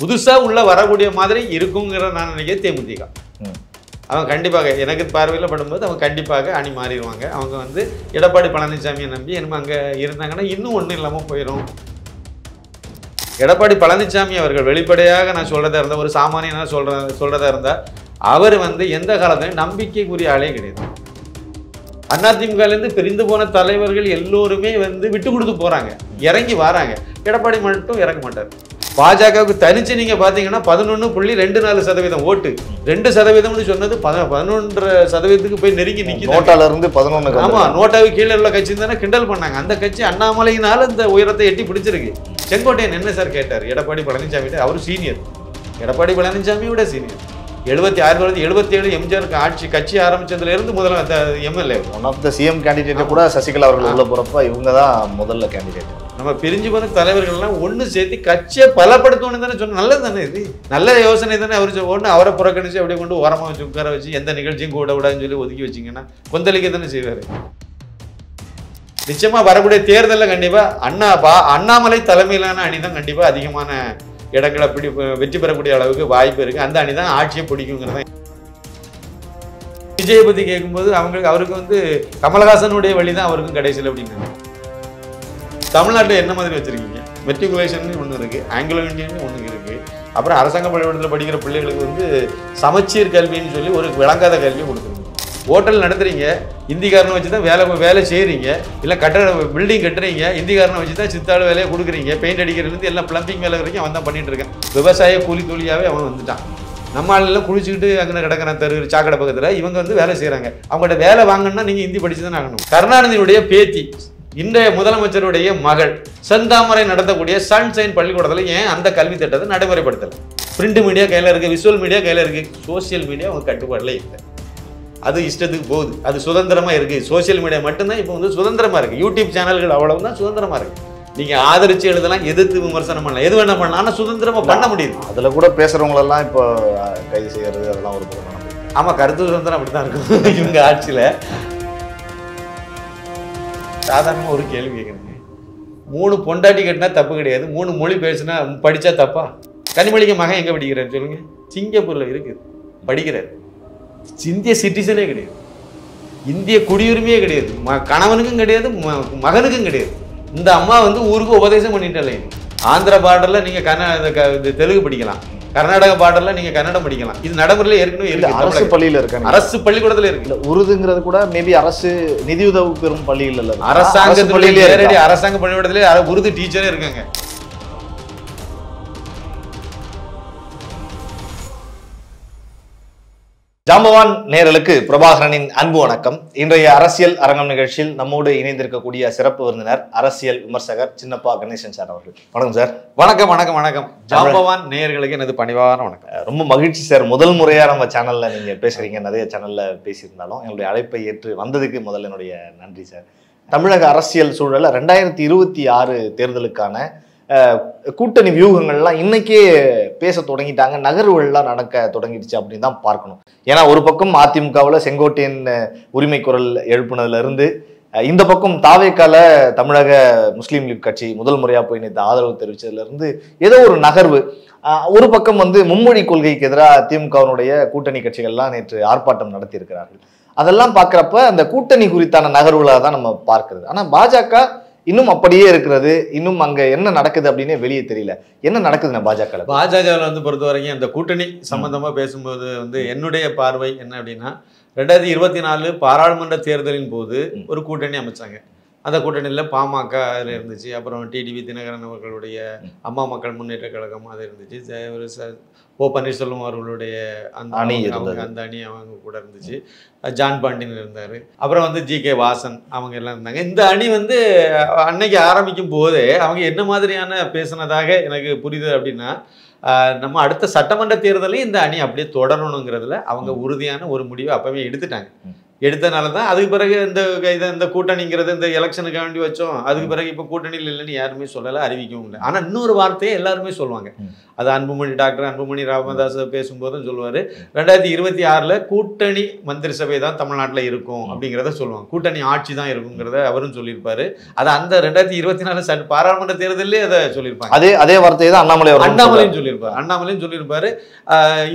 புதுசா உள்ள வரக்கூடிய மாதிரி இருக்குங்கிற நான் நினைக்க தேமுதிக. அவங்க கண்டிப்பாக எனக்கு பார்வையில் படும்போது அவங்க கண்டிப்பாக அணி மாறிடுவாங்க. அவங்க வந்து எடப்பாடி பழனிசாமியை நம்பி என்னமோ அங்கே இருந்தாங்கன்னா இன்னும் ஒன்றும் இல்லாமல் போயிடும். எடப்பாடி பழனிசாமி அவர்கள் வெளிப்படையாக நான் சொல்றதா இருந்தால், ஒரு சாமானியனா சொல்றதா இருந்தால், அவர் வந்து எந்த காலத்திலையும் நம்பிக்கைக்குரிய ஆளே கிடையாது. அதிமுகலேருந்து பிரிந்து போன தலைவர்கள் எல்லோருமே வந்து விட்டு கொடுத்து போறாங்க, இறங்கி வராங்க. எடப்பாடி மட்டும் இறங்க மாட்டார். பாஜகவுக்கு தனிச்சு நீங்க பாத்தீங்கன்னா 11.24% ஓட்டு. 2% சொன்னது 11% போய் நெருங்கி நிக்குது. நோட்டால இருந்து 11. ஆமா, நோட்டாவுக்கு கீழே உள்ள கட்சி தானே கிண்டல் பண்ணாங்க. அந்த கட்சி அண்ணாமலையினால இந்த உயரத்தை எட்டி பிடிச்சிருக்கு. செங்கோட்டையன் என்ன சார் கேட்டார் எடப்பாடி பழனிசாமி? அவரு சீனியர், எடப்பாடி பழனிசாமியோட சீனியர். 76 எம்ஜிஆர் கட்சி ஆரம்பிச்சதுல இருந்து முதல்ல MLA. One of the CM candidate கூட சசிகலா அவர்கள் உள்ள போறப்ப இவங்க தான் முதல்ல கேண்டிடேட். நம்ம பிரிஞ்சு போன தலைவர்கள்லாம் ஒன்று சேர்த்து கட்சியை பலப்படுத்தணும்னு தானே சொன்ன. நல்லது தானே, இது நல்ல யோசனை தானே. அவர் ஒன்று அவரை புறக்கணிச்சு அப்படியே கொண்டு ஓரமாக வச்சு உட்கார வச்சு எந்த நிகழ்ச்சியும் கூட விடாதுன்னு சொல்லி ஒதுக்கி வச்சிங்கன்னா கொந்தளிக்க தானே செய்வார். நிச்சயமா வரக்கூடிய தேர்தலில் கண்டிப்பா அண்ணாமலை தலைமையிலான அணி தான் கண்டிப்பா அதிகமான இடங்களை வெற்றி பெறக்கூடிய அளவுக்கு வாய்ப்பு இருக்கு. அந்த அணி தான் ஆட்சியை பிடிக்குங்கிறத. விஜயை பத்தி கேட்கும்போது அவருக்கு வந்து கமலஹாசனுடைய வழி தான் அவருக்கும் கடைசியில் அப்படின்னு. தமிழ்நாட்டில் என்ன மாதிரி வச்சிருக்கீங்க? மெட்ரிகுலேஷன் ஒன்று இருக்கு, ஆங்கிலோ இந்தியன் ஒன்று இருக்கு. அப்புறம் அரசாங்க பள்ளிக்கூடத்தில் படிக்கிற பிள்ளைகளுக்கு வந்து சமச்சீர் கல்வின்னு சொல்லி ஒரு விளங்காத கல்வியை கொடுத்துருங்க. ஹோட்டல் நடத்துறீங்க, இந்திக்காரனை வச்சு தான் வேலை செய்கிறீங்க. இல்லை பில்டிங் கட்டுறீங்க, இந்திக்காரனை வச்சு தான் சித்தாள் வேலையை கொடுக்குறீங்க. பெயிண்ட் அடிக்கிறதுலேருந்து எல்லாம் பிளம்பிங் வேலை வரைக்கும் அவன் தான் பண்ணிட்டு இருக்கான். விவசாய கூலி தொழிலாகவே அவன் வந்துட்டான். நம்ம ஆளெல்லாம் குளிச்சுக்கிட்டு அங்கே கிடக்கிறான் தெரு சாக்கடை பக்கத்தில். இவங்க வந்து வேலை செய்கிறாங்க. அவங்கள்ட்ட வேலை வாங்கணும்னா நீங்கள் ஹிந்தி படிச்சு தான் ஆகணும். கருணாநிதியுடைய பேத்தி, இன்றைய முதலமைச்சருடைய மகள் செந்தாமரை நடத்தக்கூடிய சன்ஷைன் பள்ளிக்கூடத்தில் ஏன் அந்த கல்வி திட்டத்தை நடைமுறைப்படுத்தலை? பிரிண்ட் மீடியா கையில் இருக்குது, விஷுவல் மீடியா கையில் இருக்குது, சோசியல் மீடியா அவங்க கட்டுப்பாடில் இல்லை. அது இஷ்டத்துக்கு போகுது, அது சுதந்திரமாக இருக்குது. சோசியல் மீடியா மட்டும்தான் இப்போ வந்து சுதந்திரமாக இருக்குது. யூடியூப் சேனல்கள் அவ்வளவு தான் சுதந்திரமாக இருக்குது. நீங்கள் ஆதரித்து எழுதலாம், எதிர்த்து விமர்சனம் பண்ணலாம், எது வேணா பண்ணலாம். ஆனால் சுதந்திரமாக பண்ண முடியுது. அதில் கூட பேசுகிறவங்களெல்லாம் இப்போ கைது செய்கிறது அதெல்லாம் ஒரு பக்கம். ஆமாம், கருத்து சுதந்திரம் அப்படி தான் இருக்கும் இவங்க ஆட்சியில். சாதாரணமாக ஒரு கேள்வி கேட்குறேங்க. 3 பொண்டாட்டி கட்டினா தப்பு கிடையாது, 3 மொழி பேசுனா படித்தா தப்பா? கனிமொழிக்கு மகன் எங்கே படிக்கிறாரு சொல்லுங்க? சிங்கப்பூரில் இருக்குது, படிக்கிறார். இந்திய சிட்டிசனே கிடையாது, இந்திய குடியுரிமையே கிடையாது, கணவனுக்கும் கிடையாது, மகனுக்கும் கிடையாது. இந்த அம்மா வந்து ஊருக்கு உபதேசம் பண்ணிட்டாலே. ஆந்திரா பார்டரில் நீங்கள் தெலுங்கு படிக்கலாம், கர்நாடக பார்டர்ல நீங்க கன்னடம் படிக்கலாம். இது நடைமுறையில் ஏற்கனவே இருக்கு. அரசு பள்ளியில் இருக்காங்க, அரசு பள்ளிக்கூடத்துல இருக்கு. உருதுங்கிறது கூட மேபி அரசு நிதியுதவி பெறும் பள்ளியில் இல்லை, அரசாங்க பள்ளியிலே நேரடி அரசாங்க பள்ளிக்கூடத்திலே உருது டீச்சரே இருக்காங்க. ஜாம்பவான் நேயர்களுக்கு பிரபாகரனின் அன்பு வணக்கம். இன்றைய அரசியல் அரங்கம் நிகழ்ச்சியில் நம்மோடு இணைந்திருக்கக்கூடிய சிறப்பு விருந்தினர் அரசியல் விமர்சகர் சின்னப்பா கணேசன் சார் அவர்கள். வணக்கம் சார். வணக்கம் வணக்கம் வணக்கம். ஜாம்பவான் நேயர்களுக்கு எனது பணிவான வணக்கம். ரொம்ப மகிழ்ச்சி சார், முதல் முறையா நம்ம சேனல்ல நீங்க பேசுறீங்க. நிறைய சேனல்ல பேசியிருந்தாலும் எங்களுடைய அழைப்பை ஏற்று வந்ததுக்கு முதல்ல என்னுடைய நன்றி சார். தமிழக அரசியல் சூழல 2026 தேர்தலுக்கான கூட்டணி வியூகங்கள்லாம் இன்னைக்கே பேச தொடங்கிட்டாங்க, நகர்வுகள்லாம் நடக்க தொடங்கிடுச்சு அப்படின்னு தான் பார்க்கணும். ஏன்னா ஒரு பக்கம் அதிமுகவில் செங்கோட்டையன் உரிமை குரல் எழுப்புனதுல இருந்து, இந்த பக்கம் தாவேக்கால தமிழக முஸ்லீம் லீக் கட்சி முதல் முறையா போய் நேற்று ஆதரவு தெரிவிச்சதுல இருந்து ஏதோ ஒரு நகர்வு. ஒரு பக்கம் வந்து மும்மொழி கொள்கைக்கு எதிராக திமுகவினுடைய கூட்டணி கட்சிகள்லாம் நேற்று ஆர்ப்பாட்டம் நடத்தி இருக்கிறார்கள். அதெல்லாம் பார்க்குறப்ப அந்த கூட்டணி குறித்தான நகர்வுகளாக தான் நம்ம பார்க்கிறது. ஆனால் பாஜக இன்னும் அப்படியே இருக்கிறது. இன்னும் அங்க என்ன நடக்குது அப்படின்னு வெளியே தெரியல. என்ன நடக்குதுன்னா பாஜகவில் வந்து பொறுத்த வரைக்கும் அந்த கூட்டணி சம்பந்தமா பேசும்போது வந்து என்னுடைய பார்வை என்ன அப்படின்னா, 2024 பாராளுமன்ற தேர்தலின் போது ஒரு கூட்டணி அமைச்சாங்க. அந்த கூட்டணியில் பாமக அதில் இருந்துச்சு, அப்புறம் டிடிவி தினகரன் அவர்களுடைய அம்மா மக்கள் முன்னேற்ற கழகம் அது இருந்துச்சு, ஓ பன்னீர்செல்வம் அவர்களுடைய அந்த அணி அவங்க கூட இருந்துச்சு, ஜான் பாண்டியன் இருந்தார், அப்புறம் வந்து ஜி.கே. வாசன் அவங்க எல்லாம் இருந்தாங்க. இந்த அணி வந்து அன்னைக்கு ஆரம்பிக்கும் போதே அவங்க என்ன மாதிரியான பேசினதாக எனக்கு புரியுது அப்படின்னா, நம்ம அடுத்த சட்டமன்ற தேர்தலையும் இந்த அணி அப்படியே தொடரணுங்கிறதுல அவங்க உறுதியான ஒரு முடிவை அப்பவே எடுத்துட்டாங்க. எடுத்தனால தான் அதுக்கு பிறகு இந்த கூட்டணிங்கிறது இந்த எலெக்ஷனுக்கு வேண்டி வச்சோம். அதுக்கு பிறகு இப்போ கூட்டணியில் இல்லைன்னு யாருமே சொல்லலை, அறிவிக்கவும் இல்லை. ஆனால் இன்னொரு வார்த்தையை எல்லாருமே சொல்லுவாங்க. அது அன்புமணி டாக்டர் அன்புமணி ராமதாஸ் பேசும்போதும் சொல்லுவார், 2026 கூட்டணி மந்திரி சபை தான் தமிழ்நாட்டில் இருக்கும் அப்படிங்கிறத சொல்லுவாங்க. கூட்டணி ஆட்சி தான் இருக்குங்கிறத அவரும் சொல்லியிருப்பாரு. அது அந்த 2024 பாராளுமன்ற தேர்தலே அதை சொல்லியிருப்பாங்க. அதே வார்த்தையை தான் அண்ணாமலையும் சொல்லியிருப்பாரு.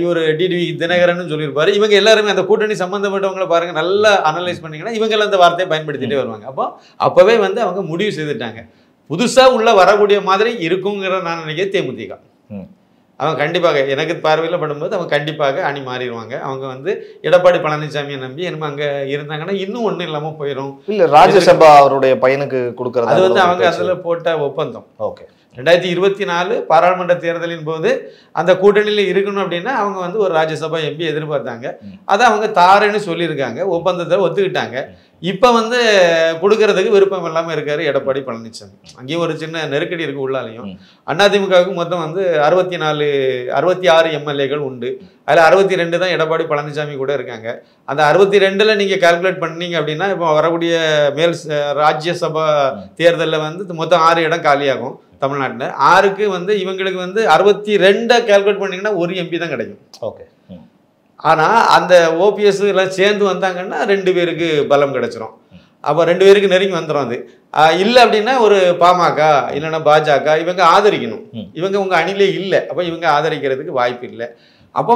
இவர் டிடிவி தினகரன் சொல்லியிருப்பாரு. இவங்க எல்லாருமே அந்த கூட்டணி சம்பந்தப்பட்டவங்களை பாருங்க, நல்லா அனலைஸ் பண்ணீங்கன்னா இவங்க எல்லாம் அந்த வார்த்தையை பயன்படுத்திட்டே வருவாங்க. அப்பவே வந்து அவங்க முடிவு செய்துட்டாங்க, புதுசா உள்ள வரக்கூடிய மாதிரி இருக்குங்கிற நான் நினைக்கிறேன். தேமுதிக அவங்க கண்டிப்பாக எனக்கு பார்வையில் படும்போது அவங்க கண்டிப்பாக அணி மாறிடுவாங்க. அவங்க வந்து எடப்பாடி பழனிசாமியை நம்பி என்ன அங்கே இருந்தாங்கன்னா இன்னும் ஒன்றும் இல்லாமல் போயிடும். இல்லை, ராஜ்யசபா அவருடைய பையனுக்கு கொடுக்கறது அது வந்து அவங்க அதில் போட்ட ஒப்பந்தம். ஓகே, 2024 பாராளுமன்ற தேர்தலின் போது அந்த கூட்டணியில் இருக்கணும் அப்படின்னா அவங்க வந்து ஒரு ராஜ்யசபா எம்பி எதிர்பார்த்தாங்க. அதை அவங்க தாரேன்னு சொல்லியிருக்காங்க, ஒப்பந்தத்தை ஒத்துக்கிட்டாங்க. இப்போ வந்து கொடுக்கறதுக்கு விருப்பம் இல்லாமல் இருக்காரு எடப்பாடி பழனிசாமி. அங்கேயும் ஒரு சின்ன நெருக்கடி இருக்கு உள்ளாலையும். அதிமுகவுக்கு மொத்தம் வந்து 66 எம்எல்ஏக்கள் உண்டு. அதில் 62 தான் எடப்பாடி பழனிசாமி கூட இருக்காங்க. அந்த 62ல் நீங்கள் கால்குலேட் பண்ணீங்க அப்படின்னா இப்போ வரக்கூடிய ராஜ்யசபா தேர்தலில் வந்து மொத்தம் 6 இடம் காலியாகும் தமிழ்நாட்டில். 6க்கு வந்து இவங்களுக்கு வந்து 62 கால்குலேட் பண்ணீங்கன்னா ஒரு எம்பி தான் கிடைக்கும். ஓகே, ஆனால் அந்த ஓபிஎஸ் எல்லாம் சேர்ந்து வந்தாங்கன்னா 2 பேருக்கு பலம் கிடைச்சிரும். அப்போ 2 பேருக்கு நெருங்கி வந்துடும். அது இல்லை அப்படின்னா ஒரு பாமக இல்லைன்னா பாஜக இவங்க ஆதரிக்கணும். இவங்க உங்கள் அணிலே இல்லை, அப்போ இவங்க ஆதரிக்கிறதுக்கு வாய்ப்பு இல்லை. அப்போ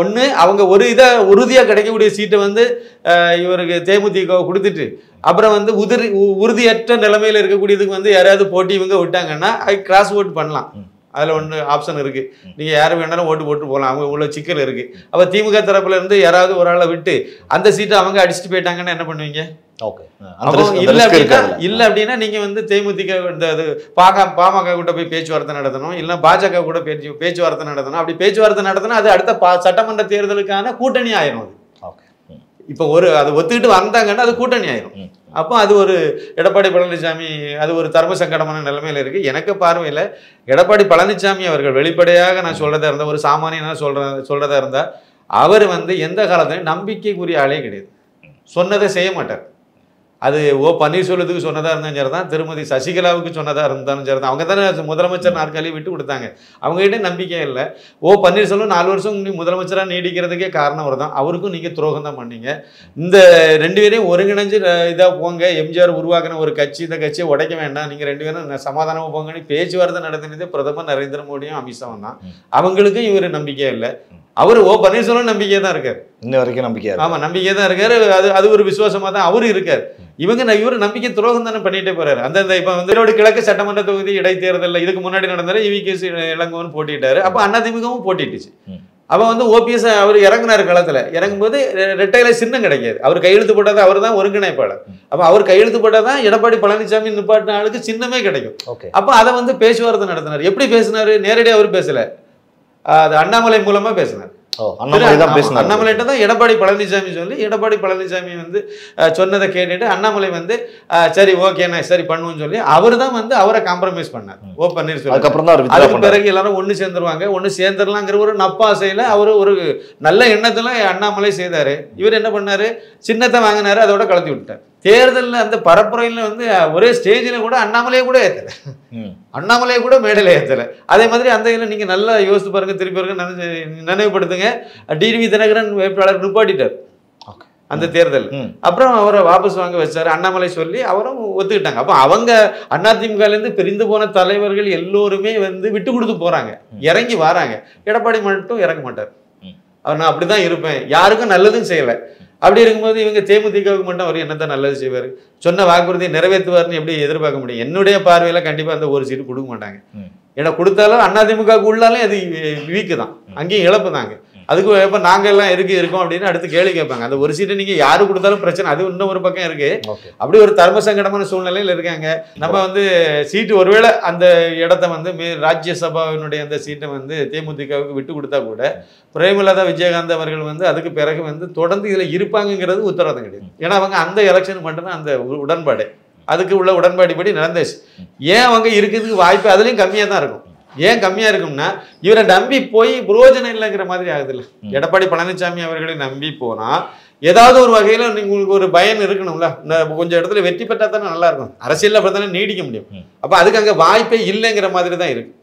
ஒன்று அவங்க ஒரு இதை உறுதியாக கிடைக்கக்கூடிய சீட்டை வந்து இவருக்கு தேமுதிக கொடுத்துட்டு அப்புறம் வந்து உறுதியற்ற நிலைமையில் இருக்கக்கூடியதுக்கு வந்து யாராவது போட்டி இவங்க விட்டாங்கன்னா அது கிராஸ் ஓட் பண்ணலாம். அதில் ஒன்று ஆப்ஷன் இருக்குது, நீங்கள் யாரும் வேணாலும் ஓட்டு போட்டு போகலாம். அவங்க உள்ள சிக்கல் இருக்குது. அப்போ திமுக தரப்புல இருந்து யாராவது ஒரு ஆளை விட்டு அந்த சீட்டை அவங்க அடிச்சுட்டு போயிட்டாங்கன்னா என்ன பண்ணுவீங்க? இல்லை அப்படின்னா நீங்கள் வந்து தேமுதிக இந்த பாமக கூட போய் பேச்சுவார்த்தை நடத்தணும், இல்லை பாஜக கூட பேச்சுவார்த்தை நடத்தணும். அப்படி பேச்சுவார்த்தை நடத்தினா அது அடுத்த சட்டமன்ற தேர்தலுக்கான கூட்டணி ஆயிரும். அது இப்போ அதை ஒத்துக்கிட்டு வந்தாங்கன்னா அது கூட்டணி ஆயிரும். அப்போ அது ஒரு எடப்பாடி பழனிசாமி அது ஒரு தர்ம சங்கடமான நிலைமையில இருக்கு. எனக்கு பார்வையில் எடப்பாடி பழனிசாமி அவர்கள் வெளிப்படையாக நான் சொல்றதா இருந்தா, ஒரு சாமானியனா சொல்றதா இருந்தா, அவர் வந்து எந்த காலத்திலையும் நம்பிக்கைக்குரிய ஆளே கிடையாது. சொன்னதை செய்ய மாட்டார். அது பன்னீர்செல்வத்துக்கு சொன்னதாக இருந்தாலும் சரி தான், திருமதி சசிகலாவுக்கு சொன்னதாக இருந்தாலும் சரி தான். அவங்க தானே முதலமைச்சர் நாற்காலியை விட்டு கொடுத்தாங்க. அவங்ககிட்ட நம்பிக்கை இல்லை. பன்னீர்செல்வம் 4 வருஷம் முதலமைச்சராக நீடிக்கிறதுக்கே காரணம் அவர் தான். அவருக்கும் நீங்கள் துரோகம் தான் பண்ணீங்க. இந்த 2 பேரையும் ஒருங்கிணைஞ்சு இதாக போங்க. எம்ஜிஆர் உருவாக்கின ஒரு கட்சி, இந்த கட்சியை உடைக்க வேண்டாம், நீங்கள் 2 பேரும் சமாதானமாக போங்கன்னு பேச்சுவார்த்தை நடத்தினதே பிரதமர் நரேந்திர மோடியும் அமித்ஷாவும் தான். அவங்களுக்கும் இவர் நம்பிக்கை இல்லை. அவர் பன்னீர்செல்வம் நம்பிக்கையே தான் இருக்காரு. இன்ன வரைக்கும் நம்பிக்கை. ஆமா, நம்பிக்கை தான் இருக்காரு. அது ஒரு விசுவாசமா தான் அவரு இருக்காரு. இவரு நம்பிக்கை துரோகம் தானே பண்ணிட்டே போறாரு. அந்த இப்ப வந்து கிழக்கு சட்டமன்ற தொகுதி இடைத்தேர்தல் இதுக்கு முன்னாடி நடந்தாரு, இவிகேசி இளங்கோவன் போட்டிட்டாரு. அப்ப அதிமுகவும் போட்டிட்டுச்சு. அவன் வந்து ஓபிஎஸ் அவர் இறங்குனாரு களத்துல. இறங்கும்போது ரெட்டையில சின்னம் கிடைக்காது. அவர் கையெழுத்து போட்டாதான் அவர் தான் ஒருங்கிணைப்பாளர். அப்ப அவர் கையெழுத்து போட்டாதான் எடப்பாடி பழனிசாமி நிப்பாட்டின ஆளுக்கு சின்னமே கிடைக்கும். அப்ப அதை வந்து பேச்சுவார்த்தை நடத்தினார். எப்படி பேசினாரு? நேரடியாக அவர் பேசல, அது அண்ணாமலை மூலமா பேசினார். அண்ணாமலைட்ட தான் எடப்பாடி பழனிசாமி சொல்லி, எடப்பாடி பழனிசாமி வந்து சொன்னதை கேட்டுட்டு அண்ணாமலை வந்து சரி ஓகே நான் சரி பண்ணுவோம்னு சொல்லி அவர் தான் வந்து அவரை காம்ப்ரமைஸ் பண்ணார். பன்னீர்செல்வம் அதுக்கு பிறகு எல்லாரும் ஒன்று சேர்ந்துருவாங்க, ஒன்று சேர்ந்துடலாங்கிற ஒரு நப்பாசையில் அவர் ஒரு நல்ல எண்ணத்துல அண்ணாமலை செய்தாரு. இவர் என்ன பண்ணாரு? சின்னத்தை வாங்கினாரு, அதோட கலத்தி விட்டார். தேர்தலில் அந்த பரப்புரையில் வந்து ஒரே ஸ்டேஜில் கூட அண்ணாமலையை கூட ஏற்றலை, அண்ணாமலையை கூட மேடையில் ஏற்றலை. அதே மாதிரி அந்த இதில் நீங்கள் நல்லா யோசித்து பாருங்க, திருப்பி பாருங்க, நினைவுபடுத்துங்க. டிடிவி தினகரன் வேட்பாளர் நிப்பாட்டிட்டார் அந்த தேர்தல். அப்புறம் அவரை வாபஸ் வாங்க வச்சாரு, அண்ணாமலை சொல்லி அவரும் ஒத்துக்கிட்டாங்க. அப்போ அவங்க அதிமுகலேருந்து பிரிந்து போன தலைவர்கள் எல்லோருமே வந்து விட்டு கொடுத்து போறாங்க, இறங்கி வராங்க. எடப்பாடி மட்டும் இறங்க மாட்டார். அவர் நான் அப்படிதான் இருப்பேன், யாருக்கும் நல்லதும் செய்யலை. அப்படி இருக்கும்போது இவங்க தேமுதிகவுக்கு மட்டும் அவர் என்னத்தான் நல்லது செய்வார்? சொன்ன வாக்குறுதியை நிறைவேற்றுவார்னு எப்படி எதிர்பார்க்க முடியும்? என்னுடைய பார்வையில் கண்டிப்பாக அந்த ஒரு சீட்டு கொடுக்க மாட்டாங்க. ஏன்னா கொடுத்தாலும் அதிமுகவுக்கு உள்ளாலும் அது வீக்கு தான், அங்கேயும் இழப்பு தாங்க. அதுக்கு எப்போ நாங்கள் எல்லாம் இருக்கோம் அப்படின்னு அடுத்து கேள்வி கேட்பாங்க. அந்த ஒரு சீட்டை நீங்கள் யாரு கொடுத்தாலும் பிரச்சனை, அது இன்னும் ஒரு பக்கம் இருக்கு. அப்படி ஒரு தர்ம சங்கடமான சூழ்நிலையில் இருக்காங்க. நம்ம வந்து சீட்டு ஒருவேளை அந்த இடத்த வந்து ராஜ்யசபாவினுடைய அந்த சீட்டை வந்து தேமுதிகவுக்கு விட்டு கொடுத்தா கூட பிரேமலதா விஜயகாந்த் அவர்கள் வந்து அதுக்கு பிறகு வந்து தொடர்ந்து இதில் இருப்பாங்கிறது உத்தரவாதம் கிடையாது. ஏன்னா அவங்க அந்த எலெக்ஷன் மட்டும்தான் அந்த உடன்பாடு, அதுக்கு உள்ள உடன்பாடு படி நடந்துச்சு. ஏன் அவங்க இருக்கிறதுக்கு வாய்ப்பு அதுலேயும் கம்மியாக தான் இருக்கும். ஏன் கம்மியா இருக்கும்னா இவரை நம்பி போய் புரோஜனம் இல்லைங்கிற மாதிரி ஆகுது இல்லை. எடப்பாடி பழனிசாமி அவர்களை நம்பி போனா ஏதாவது ஒரு வகையில் உங்களுக்கு ஒரு பயன் இருக்கணும்ல. கொஞ்சம் இடத்துல வெற்றி பெற்றா தானே நல்லா இருக்கும். அரசியலில் அப்படி தானே நீடிக்க முடியும். அப்போ அதுக்கு அங்கே வாய்ப்பே இல்லைங்கிற மாதிரி தான் இருக்கு.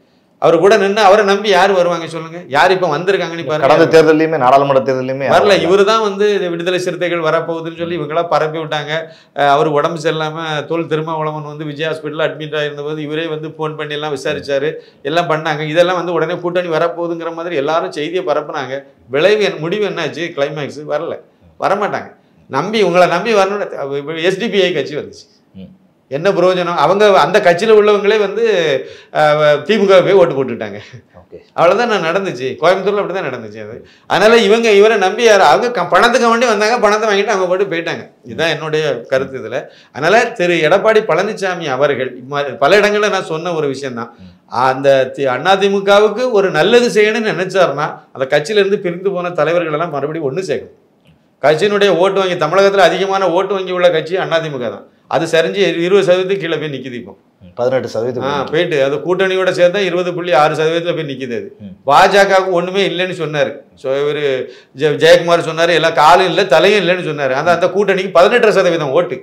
அவர் கூட நின்று அவரை நம்பி யார் வருவாங்க சொல்லுங்க? யார் இப்போ வந்திருக்காங்கன்னு பாருங்க. கடந்த தேர்தலையுமே நாடாளுமன்ற தேர்தலையுமே வரல. இவரு தான் வந்து விடுதலை சிறுத்தைகள் வரப்போகுதுன்னு சொல்லி இவங்களாம் பரப்பி விட்டாங்க. அவர் உடம்பு சரியில்லாமல் தொல் திருமாவளவன் வந்து விஜய் ஹாஸ்பிட்டலில் அட்மிட் ஆகிருந்தபோது இவரே வந்து ஃபோன் பண்ணி எல்லாம் விசாரிச்சாரு, எல்லாம் பண்ணாங்க. இதெல்லாம் வந்து உடனே கூட்டணி வரப்போகுதுங்கிற மாதிரி எல்லாரும் செய்தியை பரப்புனாங்க. விளைவு முடிவு என்னாச்சு? கிளைமேக்ஸ் வரல, வரமாட்டாங்க. உங்களை நம்பி வரணும்னு எஸ்டிபிஐ கட்சி வந்துச்சு. என்ன பிரயோஜனம்? அவங்க அந்த கட்சியில் உள்ளவங்களே வந்து திமுக போய் ஓட்டு போட்டுட்டாங்க. அவ்வளோதான் நடந்துச்சு. கோயம்புத்தூர்ல அப்படி தான் நடந்துச்சு. அது அதனால இவரை நம்பி அவங்க பணத்துக்கு வேண்டி வந்தாங்க, பணத்தை வாங்கிட்டு அவங்க போட்டு போயிட்டாங்க. இதுதான் என்னுடைய கருத்து இதில். அதனால திரு எடப்பாடி பழனிசாமி அவர்கள் பல இடங்களில் நான் சொன்ன ஒரு விஷயம்தான், அந்த அதிமுகவுக்கு ஒரு நல்லது செய்யணும்னு நினைச்சாருன்னா அந்த கட்சியிலிருந்து பிரிந்து போன தலைவர்கள் எல்லாம் மறுபடியும் ஒன்று சேர்க்கணும். கட்சியினுடைய ஓட்டு வங்கி, தமிழகத்தில் அதிகமான ஓட்டு வங்கி உள்ள கட்சி அதிமுக தான். அது சரிஞ்சு 20% கீழே போய் நிற்கிது. இப்போ 18% போயிட்டு அது கூட்டணியோட சேர்த்தா 20.6% போய் நிற்கிது. அது பாஜகவுக்கு ஒன்றுமே இல்லைன்னு சொன்னார். இவர் ஜெயக்குமார் சொன்னார், எல்லாம் காலும் இல்லை தலையும் இல்லைன்னு சொன்னார். அந்த கூட்டணிக்கு 18% ஓட்டு,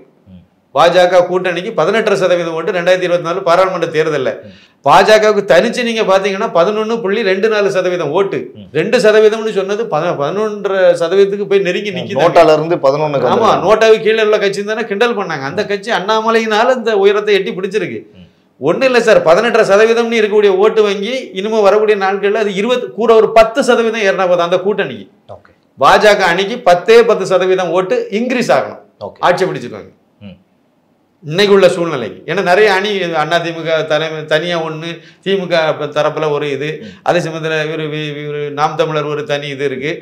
பாஜக கூட்டணிக்கு 18% ஓட்டு 2024 பாராளுமன்ற தேர்தலில். பாஜகவுக்கு தனிச்சு நீங்க பாத்தீங்கன்னா 11.24% ஓட்டு. 2% சொன்னது 11% போய் நெருங்கி நிக்குது. நோட்டால இருந்து 11. ஆமா, நோட்டாவுக்கு கீழே உள்ள கட்சி தானே கிண்டல் பண்ணாங்க. அந்த கட்சி அண்ணாமலையினால இந்த உயரத்தை எட்டி பிடிச்சிருக்கு. ஒன்றும் இல்லை சார், 18% இருக்கக்கூடிய ஓட்டு வங்கி இனிமே வரக்கூடிய நாட்கள்ல அது 20 கூட ஒரு 10% ஏறினா போதும் அந்த கூட்டணிக்கு. பாஜக அணிக்கு 10% ஓட்டு இன்க்ரீஸ் ஆகணும், ஆட்சி பிடிச்சிருக்காங்க இன்னைக்கு உள்ள சூழ்நிலைக்கு. ஏன்னா நிறைய அணி அதிமுக தலைமை தனியா ஒன்று, திமுக தரப்புல ஒரு இது, அதே சமயத்தில் இவர் நாம் தமிழர் ஒரு தனி இது இருக்கு,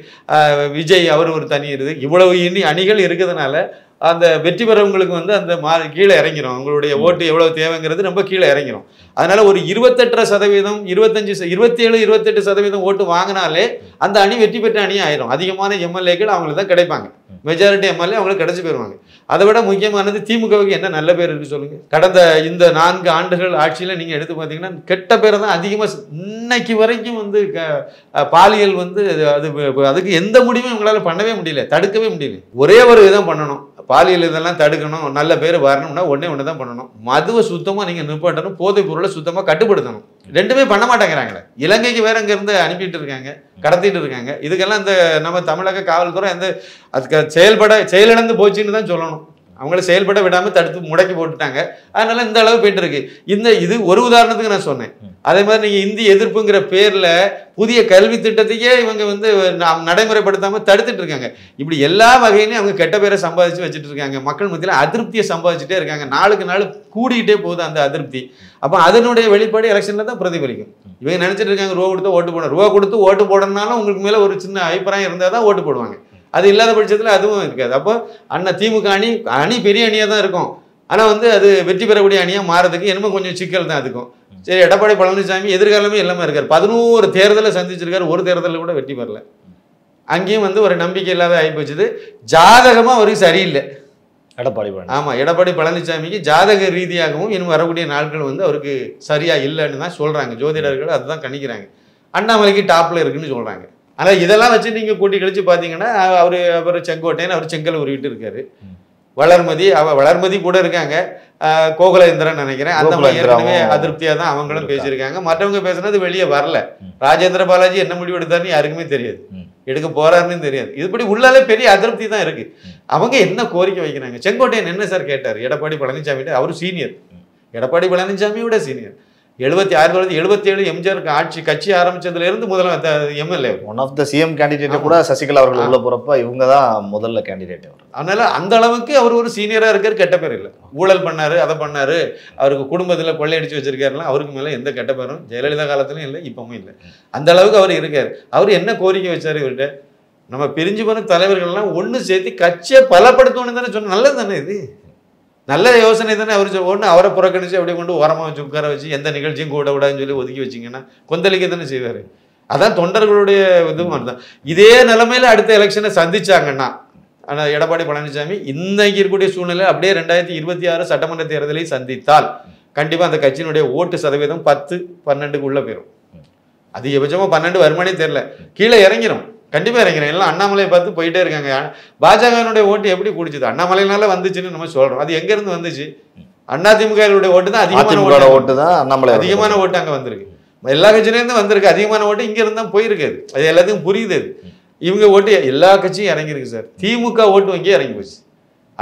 விஜய் அவர் ஒரு தனி இது, இவ்வளவு அணிகள் இருக்கிறதுனால அந்த வெற்றி பெறவங்களுக்கு வந்து அந்த கீழே இறங்கிடும். அவங்களுடைய ஓட்டு எவ்வளவு தேவைங்கிறது ரொம்ப கீழே இறங்கிடும். அதனால ஒரு 28%, 25, 27, 28% ஓட்டு வாங்கினாலே அந்த அணி வெற்றி பெற்ற அணி ஆயிரும். அதிகமான எம்எல்ஏக்கள் அவங்களுக்கு தான் கிடைப்பாங்க, மெஜாரிட்டி எம்எல்ஏ அவங்களுக்கு கிடைச்சி போயிருவாங்க. அதை விட முக்கியமானது திமுகவுக்கு என்ன நல்ல பேர் இருக்கு சொல்லுங்க? கடந்த இந்த 4 ஆண்டுகள் ஆட்சியில் நீங்க எடுத்து பார்த்தீங்கன்னா கெட்ட பேரை தான் அதிகமாக. இன்னைக்கு வரைக்கும் வந்து பாலியல் வந்து அதுக்கு எந்த முடிவும் உங்களால பண்ணவே முடியல, தடுக்கவே முடியல. ஒரே ஒரு இதான் பண்ணணும், பாலியல் இதெல்லாம் தடுக்கணும், நல்ல பேர் வரணும்னா ஒன்று தான் பண்ணணும். மதுவை சுத்தமாக நீங்கள் நிப்பாட்டணும், போதைப் பொருளை சுத்தமாக கட்டுப்படுத்தணும். ரெண்டுமே பண்ண மாட்டேங்கிறாங்களே. இலங்கைக்கு வேற இங்கேருந்து அனுப்பிட்டு இருக்காங்க, கடத்திட்டு இருக்காங்க. இதுக்கெல்லாம் இந்த நம்ம தமிழக காவல்துறை அந்த அதுக்கு செயலிழந்து போச்சுன்னு தான் சொல்லணும். அவங்கள செயல்பட விடாமல் தடுத்து முடக்கி போட்டுட்டாங்க. அதனால இந்த அளவு போயிட்டு இருக்கு. இது ஒரு உதாரணத்துக்கு நான் சொன்னேன். அதே மாதிரி நீங்க இந்தி எதிர்ப்புங்கிற பேர்ல புதிய கல்வி திட்டத்தையே இவங்க வந்து நடைமுறைப்படுத்தாம தடுத்துட்டு இருக்காங்க. இப்படி எல்லா வகையிலையும் அவங்க கெட்ட பேரை சம்பாதிச்சு வச்சுட்டு இருக்காங்க. மக்கள் மத்தியில் அதிருப்தியை சம்பாதிச்சுட்டே இருக்காங்க. நாளுக்கு நாள் கூடிக்கிட்டே போகுது அந்த அதிருப்தி. அப்போ அதனுடைய வெளிப்பாடு எலெக்ஷன்ல தான் பிரதிபலிக்கும். இவங்க நினைச்சிட்டு இருக்காங்க ரூபா கொடுத்து ஓட்டு போடணும், ரூபா கொடுத்து ஓட்டு போடணும்னாலும் உங்களுக்கு மேல ஒரு சின்ன அபிப்பிராயம் இருந்தால் தான் ஓட்டு போடுவாங்க. அது இல்லாத பட்சத்தில் அதுவும் இருக்காது. அப்போ திமுக அணி பெரிய அணியாக தான் இருக்கும். ஆனால் வந்து அது வெற்றி பெறக்கூடிய அணியாக மாறதுக்கு என்னமோ கொஞ்சம் சிக்கல் தான் அதுக்கும். சரி, எடப்பாடி பழனிசாமி எதிர்காலமே எல்லாமே இருக்கார். 11 தேர்தலை சந்திச்சிருக்காரு, ஒரு தேர்தலில் கூட வெற்றி பெறல. அங்கேயும் வந்து ஒரு நம்பிக்கை இல்லாத ஆகிப்போச்சுது. ஜாதகமாக அவருக்கு சரியில்லை எடப்பாடி. ஆமாம், எடப்பாடி பழனிசாமிக்கு ஜாதக ரீதியாகவும் இன்னும் வரக்கூடிய நாட்கள் வந்து அவருக்கு சரியா இல்லைன்னு தான் சொல்கிறாங்க. ஜோதிடர்கள் அதுதான் கணிக்கிறாங்க. அண்ணாமலைக்கு டாப்பில் இருக்குன்னு சொல்கிறாங்க. ஆனால் இதெல்லாம் வச்சு நீங்கள் கூட்டி கழிச்சு பார்த்தீங்கன்னா அவர் செங்கோட்டையன், அவர் செங்கல் உருவிட்டு இருக்காரு. வளர்மதி கூட இருக்காங்க, கோகுலேந்திரன் நினைக்கிறேன். அந்த மாதிரி ஏற்கனவே அதிருப்தியாக தான் அவங்களும் பேசியிருக்காங்க. மற்றவங்க பேசுனது வெளியே வரல. ராஜேந்திர பாலாஜி என்ன முடிவு எடுத்தாருன்னு யாருக்குமே தெரியாது, எடுக்க போறாருன்னு தெரியாது. இதுபடி உள்ளாலே பெரிய அதிருப்தி தான் இருக்கு. அவங்க என்ன கோரிக்கை வைக்கிறாங்க? செங்கோட்டையன் என்ன சார் கேட்டார் எடப்பாடி பழனிசாமி? அவர் சீனியர், எடப்பாடி பழனிசாமியோட சீனியர். 77 எம்ஜிஆர் கட்சி ஆரம்பிச்சதுல இருந்து முதல்ல MLA, one of the CM candidate கூட சசிகலா அவர்கள் உள்ள போறப்ப இவங்க தான் முதல்ல கேண்டிடேட். அதனால அந்த அளவுக்கு அவர் ஒரு சீனியரா இருக்காரு, கெட்ட பேர் இல்லை. ஊழல் பண்ணாரு, அதை பண்ணாரு, அவருக்கு குடும்பத்துல கொள்ளையடிச்சு வச்சிருக்காருலாம். அவருக்கு மேல எந்த கெட்ட பேரும் ஜெயலலிதா காலத்திலும் இல்லை, இப்பவும் இல்லை. அந்த அளவுக்கு அவர் இருக்காரு. அவர் என்ன கோரிக்கை வச்சாரு இவர்கிட்ட? நம்ம பிரிஞ்சு போன தலைவர்கள்லாம் ஒன்று சேர்த்து கட்சியை பலப்படுத்தணும்னு தானே சொன்ன. நல்லது தானே இது, நல்ல யோசனை தானே. அவர் ஒன்று அவரை புறக்கணிச்சு அப்படியே கொண்டு ஓரமாக வச்சு உட்கார வச்சு எந்த நிகழ்ச்சியும் கூட விடாதுன்னு சொல்லி ஒதுக்கி வச்சிங்கன்னா கொந்தளிக்க தானே செய்வார். அதான் தொண்டர்களுடைய இது மாதிரி தான். இதே நிலைமையில அடுத்த எலெக்ஷனை சந்திச்சாங்கன்னா ஆனால் எடப்பாடி பழனிசாமி இன்னைக்கு இருக்கக்கூடிய சூழ்நிலை அப்படியே 2026 சட்டமன்ற தேர்தலை சந்தித்தால் கண்டிப்பாக அந்த கட்சியினுடைய ஓட்டு சதவீதம் 10-12க்குள்ளே போயிடும். அதிகபட்சமாக 12 வருமானே தெரியல, கீழே இறங்கிடும். கண்டிப்பா இறங்கிறேன். எல்லாம் அண்ணாமலையை பார்த்து போயிட்டே இருக்காங்க. பாஜகவினுடைய ஓட்டு எப்படி குடிச்சது? அண்ணாமலையினால வந்துச்சுன்னு நம்ம சொல்றோம். அது எங்க இருந்து வந்துச்சு? அதிமுகவுடைய ஓட்டு தான் அதிகமான ஓட்டு தான் அண்ணாமலை அதிகமான ஓட்டு அங்க வந்திருக்கு. எல்லா கட்சியிலேருந்து வந்திருக்கு. அதிகமான ஓட்டு இங்க இருந்தா போயிருக்காது. அது எல்லாத்துக்கும் புரியுது. இவங்க ஓட்டு எல்லா கட்சியும் இறங்கியிருக்கு சார். திமுக ஓட்டு வங்கி இறங்கி போச்சு.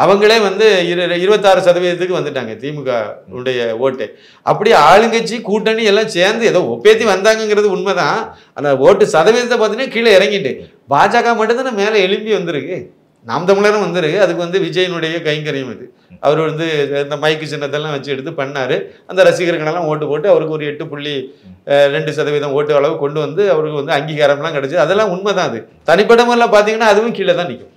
அவங்களே வந்து 26% வந்துட்டாங்க திமுக உடைய ஓட்டு. அப்படி ஆளுங்கட்சி கூட்டணி எல்லாம் சேர்ந்து ஏதோ ஒப்பேத்தி வந்தாங்கிறது உண்மைதான். அந்த ஓட்டு சதவீதத்தை பார்த்தீங்கன்னா கீழே இறங்கிட்டு பாஜக மட்டும்தானே மேலே எழும்பி வந்திருக்கு. நாம் தமிழரும் வந்திருக்கு. அதுக்கு வந்து விஜயனுடைய கைங்கரியம் இது. அவர் வந்து இந்த மைக்கு சின்னத்தெல்லாம் வச்சு எடுத்து பண்ணாரு. அந்த ரசிகர்களெல்லாம் ஓட்டு போட்டு அவருக்கு ஒரு 8.2% ஓட்டு அளவு கொண்டு வந்து அவருக்கு வந்து அங்கீகாரம்லாம் கிடைச்சது. அதெல்லாம் உண்மைதான். அது தனிப்பட்ட முறையில் பார்த்தீங்கன்னா அதுவும் கீழே தான் நிற்கும்.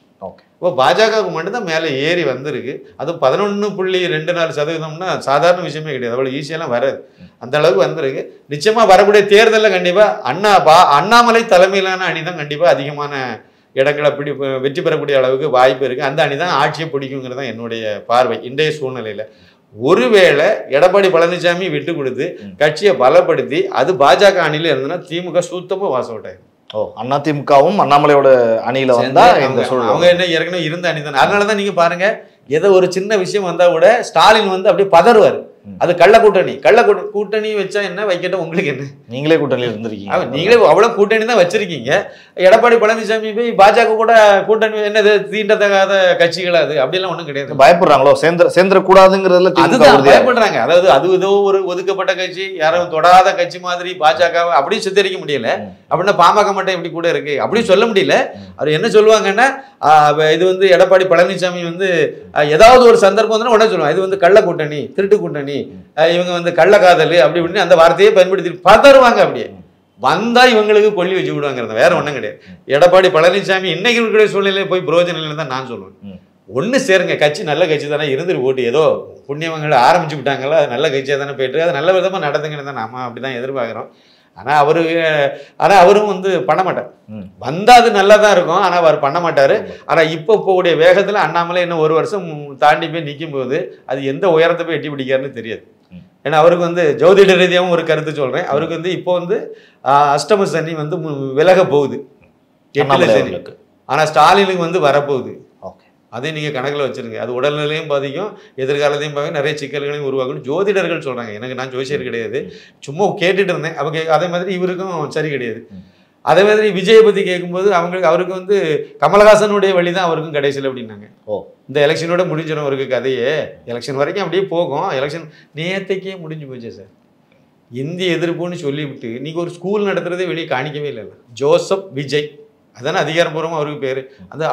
இப்போ பாஜகவுக்கு மட்டும்தான் மேலே ஏறி வந்திருக்கு. அதுவும் 11.24%னா சாதாரண விஷயமே கிடையாது. அவ்வளோ ஈஸியெல்லாம் வராது. அந்த அளவுக்கு வந்திருக்கு. நிச்சயமாக வரக்கூடிய தேர்தலில் கண்டிப்பாக அண்ணாமலை தலைமையிலான அணி தான் கண்டிப்பாக அதிகமான இடங்களை வெற்றி பெறக்கூடிய அளவுக்கு வாய்ப்பு இருக்குது. அந்த அணி தான் ஆட்சியை பிடிக்குங்கிறது தான் என்னுடைய பார்வை இன்றைய சூழ்நிலையில். ஒருவேளை எடப்பாடி பழனிசாமி விட்டு கொடுத்து கட்சியை பலப்படுத்தி அது பாஜக அணியில் இருந்ததுன்னா திமுக சுத்தமாக வாஸ் அவுட் ஆயிடும். அதிமுகவும் அண்ணாமலையோட அணியில வந்தா அவங்க என்ன ஏற்கனவே இருந்த அணி தானே. அதனாலதான் நீங்க பாருங்க, ஏதோ ஒரு சின்ன விஷயம் வந்தா கூட ஸ்டாலின் வந்து அப்படியே பதறுவாரு. அது கள்ள கூட்டணி வச்சா என்ன, வைக்கட்டும், உங்களுக்கு என்ன, நீங்களே கூட்டணியில் இருந்திருக்கீங்க. நீங்களே அவ்வளவு கூட்டணி தான் வச்சிருக்கீங்க. எடப்பாடி பழனிசாமி போய் பாஜக கூட கூட்டணி என்னது தீண்டத்தகாத கட்சிகள் அது அப்படிலாம் ஒண்ணும் கிடையாது. பயப்படுறாங்களோ சேர்ந்துட கூடாதுங்கிறதுல அதுதான் பயப்படுறாங்க. அதாவது அது ஏதோ ஒரு ஒதுக்கப்பட்ட கட்சி, யாரும் தொடாத கட்சி மாதிரி பாஜக அப்படியும் சித்தரிக்க முடியல. அப்படின்னா பாமக மட்டும் எப்படி கூட இருக்கு அப்படின்னு சொல்ல முடியல. அவர் என்ன சொல்லுவாங்கன்னா, இது வந்து எடப்பாடி பழனிசாமி வந்து ஏதாவது ஒரு சந்தர்ப்பம் வந்து உடனே சொல்லுவாங்க, இது வந்து கள்ள கூட்டணி, திருட்டு கூட்டணி, இவங்க வந்து கள்ளக்காதல் அப்படி இப்படின்னு அந்த வார்த்தையை பயன்படுத்தி பதறுவாங்க. அப்படியே வந்தா இவங்களுக்கு கொல்லி வச்சு விடுவாங்கிறது வேற ஒன்றும் கிடையாது. எடப்பாடி பழனிசாமி இன்னைக்கு இருக்கிற சூழ்நிலையில போய் புரோஜனம் இல்லைன்னு தான் நான் சொல்லுவேன். ஒன்று சேருங்க, கட்சி நல்ல கட்சி தானே, இருந்துட்டு போட்டு ஏதோ புண்ணியவங்களை ஆரம்பிச்சு விட்டாங்களா, அது நல்ல கட்சியாக தானே போயிட்டு அது நல்ல விதமாக நடத்துங்கன்னு தான் நாம அப்படிதான் எதிர்பார்க்குறோம். ஆனால் அவரும் வந்து பண்ண மாட்டார். வந்தால் அது நல்லா தான் இருக்கும், ஆனால் அவர் பண்ண மாட்டார். ஆனால் இப்போ போகக்கூடிய வேகத்தில் அண்ணாமலை இன்னும் ஒரு வருஷம் தாண்டி போய் நிற்கும் போது அது எந்த உயரத்தை போய் எட்டி பிடிக்காருன்னு தெரியாது. ஏன்னா அவருக்கு வந்து ஜோதிட ரீதியாகவும் ஒரு கருத்து சொல்கிறேன். அவருக்கு வந்து இப்போ வந்து அஷ்டம சனி வந்து விலக போகுது 8 சனி. ஆனால் ஸ்டாலினுக்கு வந்து வரப்போகுது. அதையும் நீங்கள் கணக்கில் வச்சுருங்க. அது உடல்நிலையும் பாதிக்கும், எதிர்காலத்தையும் பாதிக்கும், நிறைய சிக்கல்களையும் உருவாக்கணும் ஜோதிடர்கள் சொல்கிறாங்க. எனக்கு நான் ஜோசியர் கிடையாது, சும்மா கேட்டுட்டு இருந்தேன். அவங்க அதே மாதிரி இவருக்கும் சரி கிடையாது. அதே மாதிரி விஜயை பற்றி கேட்கும்போது அவருக்கு வந்து கமலஹாசனுடைய வழி தான் அவருக்கும் கடைசியில் அப்படின்னாங்க. இந்த எலெக்ஷனோட முடிஞ்சிடும் அவருக்கு கதையே. எலெக்ஷன் வரைக்கும் அப்படியே போகும். எலெக்ஷன் நேற்றைக்கே முடிஞ்சு போச்சு சார். இந்திய எதிர்ப்புன்னு சொல்லிவிட்டு நீங்கள் ஒரு ஸ்கூல் நடத்துறதே வெளியே காணிக்கவே இல்லை. ஜோசப் விஜய் அதானே அதிகாரப்பூர்வமாக அவருக்கு பேர்.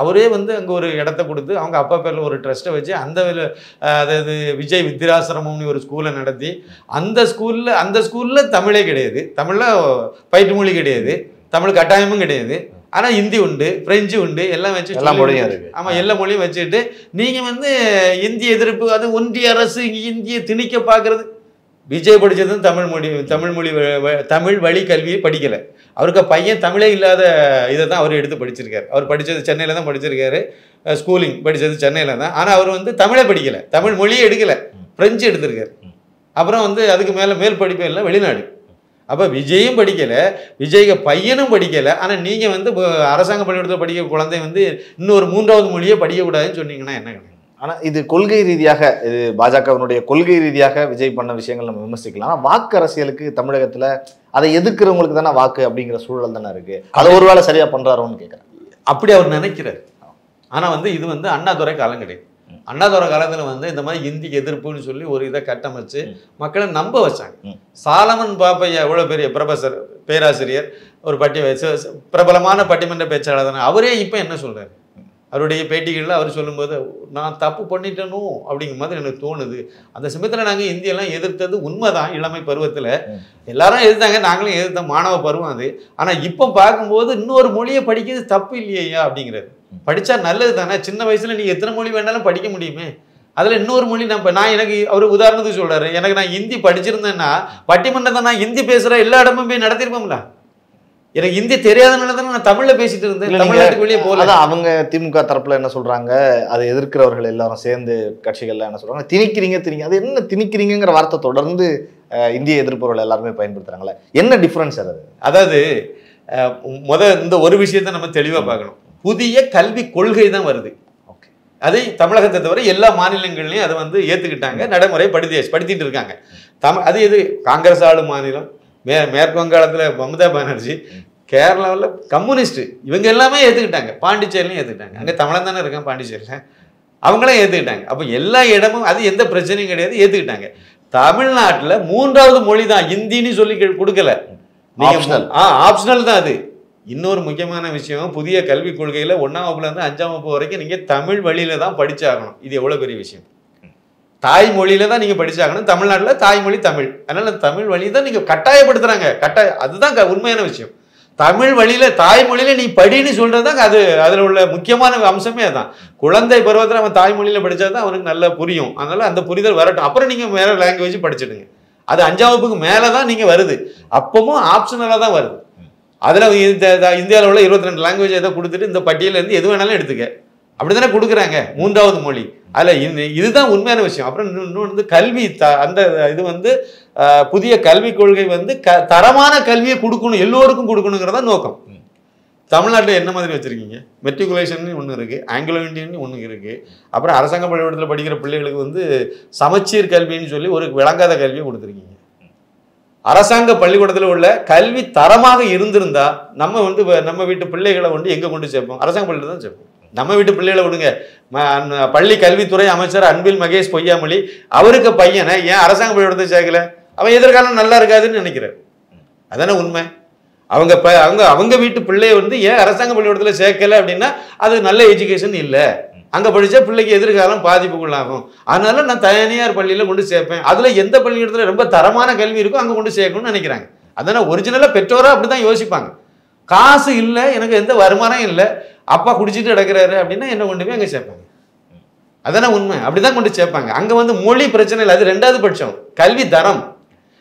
அவரே வந்து அங்கே ஒரு இடத்த கொடுத்து அவங்க அப்பா பேரில் ஒரு ட்ரஸ்ட்டை வச்சு அதாவது விஜய் வித்யாசிரமம்னு ஒரு ஸ்கூலை நடத்தி அந்த ஸ்கூலில் தமிழே கிடையாது, தமிழில் பயிற்று மொழி கிடையாது, தமிழ் கட்டாயமும் கிடையாது. ஆனால் ஹிந்தி உண்டு, பிரெஞ்சு உண்டு, எல்லாம் வச்சு எல்லா மொழியும் இருக்கு. ஆமாம், எல்லா மொழியும் வச்சுட்டு நீங்கள் வந்து இந்திய எதிர்ப்பு, அது ஒன்றிய அரசு இந்தியை திணிக்க பார்க்குறது. விஜய் படித்ததும் தமிழ் வழி கல்வியை படிக்கலை. அவருக்கு பையன் தமிழே இல்லாத இதை தான் அவர் எடுத்து படிச்சிருக்காரு. அவர் படித்தது சென்னையில் தான் படிச்சிருக்காரு, ஸ்கூலிங் படித்தது சென்னையில் தான். ஆனால் அவர் வந்து தமிழை படிக்கலை, தமிழ் மொழியை எடுக்கலை, பிரெஞ்சு எடுத்திருக்காரு. அப்புறம் வந்து அதுக்கு மேல் படிப்பே இல்லை, வெளிநாடு. அப்போ விஜயும் படிக்கலை, விஜய்க்கு பையனும் படிக்கலை. ஆனால் நீங்கள் வந்து அரசாங்க பள்ளிக்கூடத்தில் படிக்க குழந்தை வந்து இன்னொரு 3வது மொழியை படிக்கக்கூடாதுன்னு சொன்னீங்கன்னா என்ன கிடையாது? ஆனால் இது கொள்கை ரீதியாக, இது பாஜகவினுடைய கொள்கை ரீதியாக விஜய் பண்ண விஷயங்கள் நம்ம விமர்சிக்கலாம். ஆனால் வாக்கு அரசியலுக்கு தமிழகத்தில் அதை எதிர்க்கிறவங்களுக்கு தானே வாக்கு அப்படிங்கிற சூழல் தானே இருக்கு. அதை ஒருவேளை சரியா பண்றாரோன்னு கேட்குறேன். அப்படி அவர் நினைக்கிறார். ஆனால் வந்து இது வந்து அண்ணாதுரை காலம் கிடையாது. அண்ணாதுரை காலத்தில் வந்து இந்த மாதிரி இந்தி எதிர்ப்புன்னு சொல்லி ஒரு இதை கட்டமைச்சு மக்களை நம்ப வச்சாங்க. சாலமன் பாப்பையா எவ்வளோ பெரிய பேராசிரியர், ஒரு பிரபலமான பட்டிமன்ற பேச்சாளர் தானே. அவரே இப்போ என்ன சொல்றாரு, அவருடைய பேட்டிகளில் அவர் சொல்லும்போது நான் தப்பு பண்ணிட்டேனோ அப்படிங்கிற மாதிரி எனக்கு தோணுது. அந்த சமயத்தில் நாங்கள் இந்தியெல்லாம் எதிர்த்தது உண்மைதான். இளமை பருவத்தில் எல்லாரும் எதிர்த்தாங்க, நாங்களும் எதிர்த்தோம், மாணவ பருவம் அது. ஆனால் இப்போ பார்க்கும்போது இன்னொரு மொழியை படிக்கிறது தப்பு இல்லையா அப்படிங்கிறது. படித்தா நல்லது தானே. சின்ன வயசில் நீங்கள் எத்தனை மொழி வேணாலும் படிக்க முடியுமே. அதில் இன்னொரு மொழி நான் எனக்கு அவர் உதாரணத்துக்கு சொல்கிறாரு, எனக்கு நான் ஹிந்தி படிச்சிருந்தேன்னா பட்டிமன்றத்தை நான் ஹிந்தி பேசுகிற எல்லா இடமும் போய் நடத்திருப்போம்ல. எனக்கு ஹிந்தி தெரியாதனால தானே நான் தமிழ்ல பேசிட்டு இருந்தேன். தமிழ்நாட்டுக்கு வெளியே போகல. அவங்க திமுக தரப்புல என்ன சொல்றாங்க, அதை எதிர்க்கிறவர்கள் எல்லாரும் சேர்ந்து கட்சிகள்லாம் என்ன சொல்றாங்க, திணிக்கிறீங்க. அது என்ன திணிக்கிறீங்கிற வார்த்தை தொடர்ந்து இந்திய எதிர்ப்பவர்கள் எல்லாருமே பயன்படுத்துறாங்களே, என்ன டிஃபரன்ஸ் அது? அதாவது இந்த ஒரு விஷயத்த நம்ம தெளிவாக பார்க்கணும். புதிய கல்விக் கொள்கை தான் வருது. அதை தமிழகத்தை தவிர எல்லா மாநிலங்கள்லையும் அதை வந்து ஏற்றுக்கிட்டாங்க, நடைமுறை படுத்திட்டு இருக்காங்க. அது எது காங்கிரஸ் ஆளும் மாநிலம், மேற்கு வங்காளத்தில் மம்தா பானர்ஜி, கேரளாவில் கம்யூனிஸ்ட், இவங்க எல்லாமே ஏற்றுக்கிட்டாங்க. பாண்டிச்சேரிலையும் ஏற்றுக்கிட்டாங்க. அங்கே தமிழன் தானே இருக்கான் பாண்டிச்சேரியில், அவங்களாம் ஏற்றுக்கிட்டாங்க. அப்போ எல்லா இடமும் அது எந்த பிரச்சனையும் கிடையாது, ஏற்றுக்கிட்டாங்க. தமிழ்நாட்டில் 3வது மொழி தான் ஹிந்தின்னு சொல்லி கொடுக்கல, ஆப்ஷனல் தான் அது. இன்னொரு முக்கியமான விஷயம், புதிய கல்விக் கொள்கையில் 1ஆம் வகுப்புலேருந்து 5ஆம் வகுப்பு வரைக்கும் நீங்கள் தமிழ் வழியில தான் படிச்சாகணும். இது எவ்வளோ பெரிய விஷயம். தாய்மொழியில தான் நீங்கள் படிச்சாகணும். தமிழ்நாட்டில் தாய்மொழி தமிழ், அதனால தமிழ் வழி தான் நீங்கள் கட்டாயப்படுத்துறாங்க. அதுதான் உண்மையான விஷயம். தமிழ் வழியில தாய்மொழியில நீ படின்னு சொல்றதுதான் அது, அதில் உள்ள முக்கியமான அம்சமே அதான். குழந்தை பருவத்தில் அவன் தாய்மொழியில படிச்சாதான் அவனுக்கு நல்லா புரியும். அதனால அந்த புரிதல் வரட்டும், அப்புறம் நீங்க வேற லாங்குவேஜ் படிச்சிடுங்க. அது 5ஆம் வகுப்புக்கு மேலே தான் நீங்க வருது. அப்பவும் ஆப்ஷனலாக தான் வருது. அதில் இந்தியாவில் உள்ள 22 லாங்குவேஜ் ஏதோ கொடுத்துட்டு இந்த பட்டியலேருந்து எது வேணாலும் எடுத்துக்க, அப்படி தானே கொடுக்குறாங்க 3வது மொழி. அதில் இதுதான் உண்மையான விஷயம். அப்புறம் இன்னொன்று வந்து கல்வி, அந்த இது வந்து புதிய கல்விக் கொள்கை வந்து தரமான கல்வியை கொடுக்கணும், எல்லோருக்கும் கொடுக்கணுங்கிறதா நோக்கம். தமிழ்நாட்டில் என்ன மாதிரி வச்சுருக்கீங்க? மெட்ரிகுலேஷன் ஒன்று இருக்குது, ஆங்கிலோ இந்தியன் ஒன்று இருக்குது. அப்புறம் அரசாங்க பள்ளிக்கூடத்தில் படிக்கிற பிள்ளைகளுக்கு வந்து சமச்சீர் கல்வின்னு சொல்லி ஒரு விளங்காத கல்வியை கொடுத்துருக்கீங்க. அரசாங்க பள்ளிக்கூடத்தில் உள்ள கல்வி தரமாக இருந்திருந்தா நம்ம வீட்டு பிள்ளைகளை எங்கே கொண்டு சேர்ப்போம்? அரசாங்க பள்ளியில் தான் சேர்ப்போம். நம்ம வீட்டு பிள்ளைகளை விடுங்க, பள்ளி கல்வித்துறை அமைச்சர் அன்பில் மகேஷ் பொய்யாமொழி, அவருக்கு பையனை ஏன் அரசாங்க பள்ளிக்கூடத்தை சேர்க்கல? அவன் எதிர்காலம் நல்லா இருக்காதுன்னு நினைக்கிறேன். அதானே உண்மை. அவங்க வீட்டு பிள்ளைய ஏன் அரசாங்க பள்ளிக்கூடத்தில் சேர்க்கல அப்படின்னா அது நல்ல எஜுகேஷன் இல்லை, அங்கே படித்தா பிள்ளைக்கு எதிர்காலம் பாதிப்புக்குள்ளாகும், அதனால நான் தனியார் பள்ளியில் கொண்டு சேர்ப்பேன். அதில் எந்த பள்ளிக்கூடத்தில் ரொம்ப தரமான கல்வி இருக்கோ அங்கே கொண்டு சேர்க்கணும்னு நினைக்கிறாங்க. அதனால் ஒரிஜினலாக பெற்றோராக அப்படி தான் யோசிப்பாங்க. காசு இல்லை, எனக்கு எந்த வருமானம் இல்லை, அப்பா குடிச்சிட்டு கிடக்கிறாரு அப்படின்னா என்ன கொண்டு போய் அங்கே சேர்ப்பாங்க. அதானே உண்மை. அப்படிதான் கொண்டு சேர்ப்பாங்க. அங்கே மொழி பிரச்சனை இல்லை, அது 2வது பட்சம். கல்வி தரம்,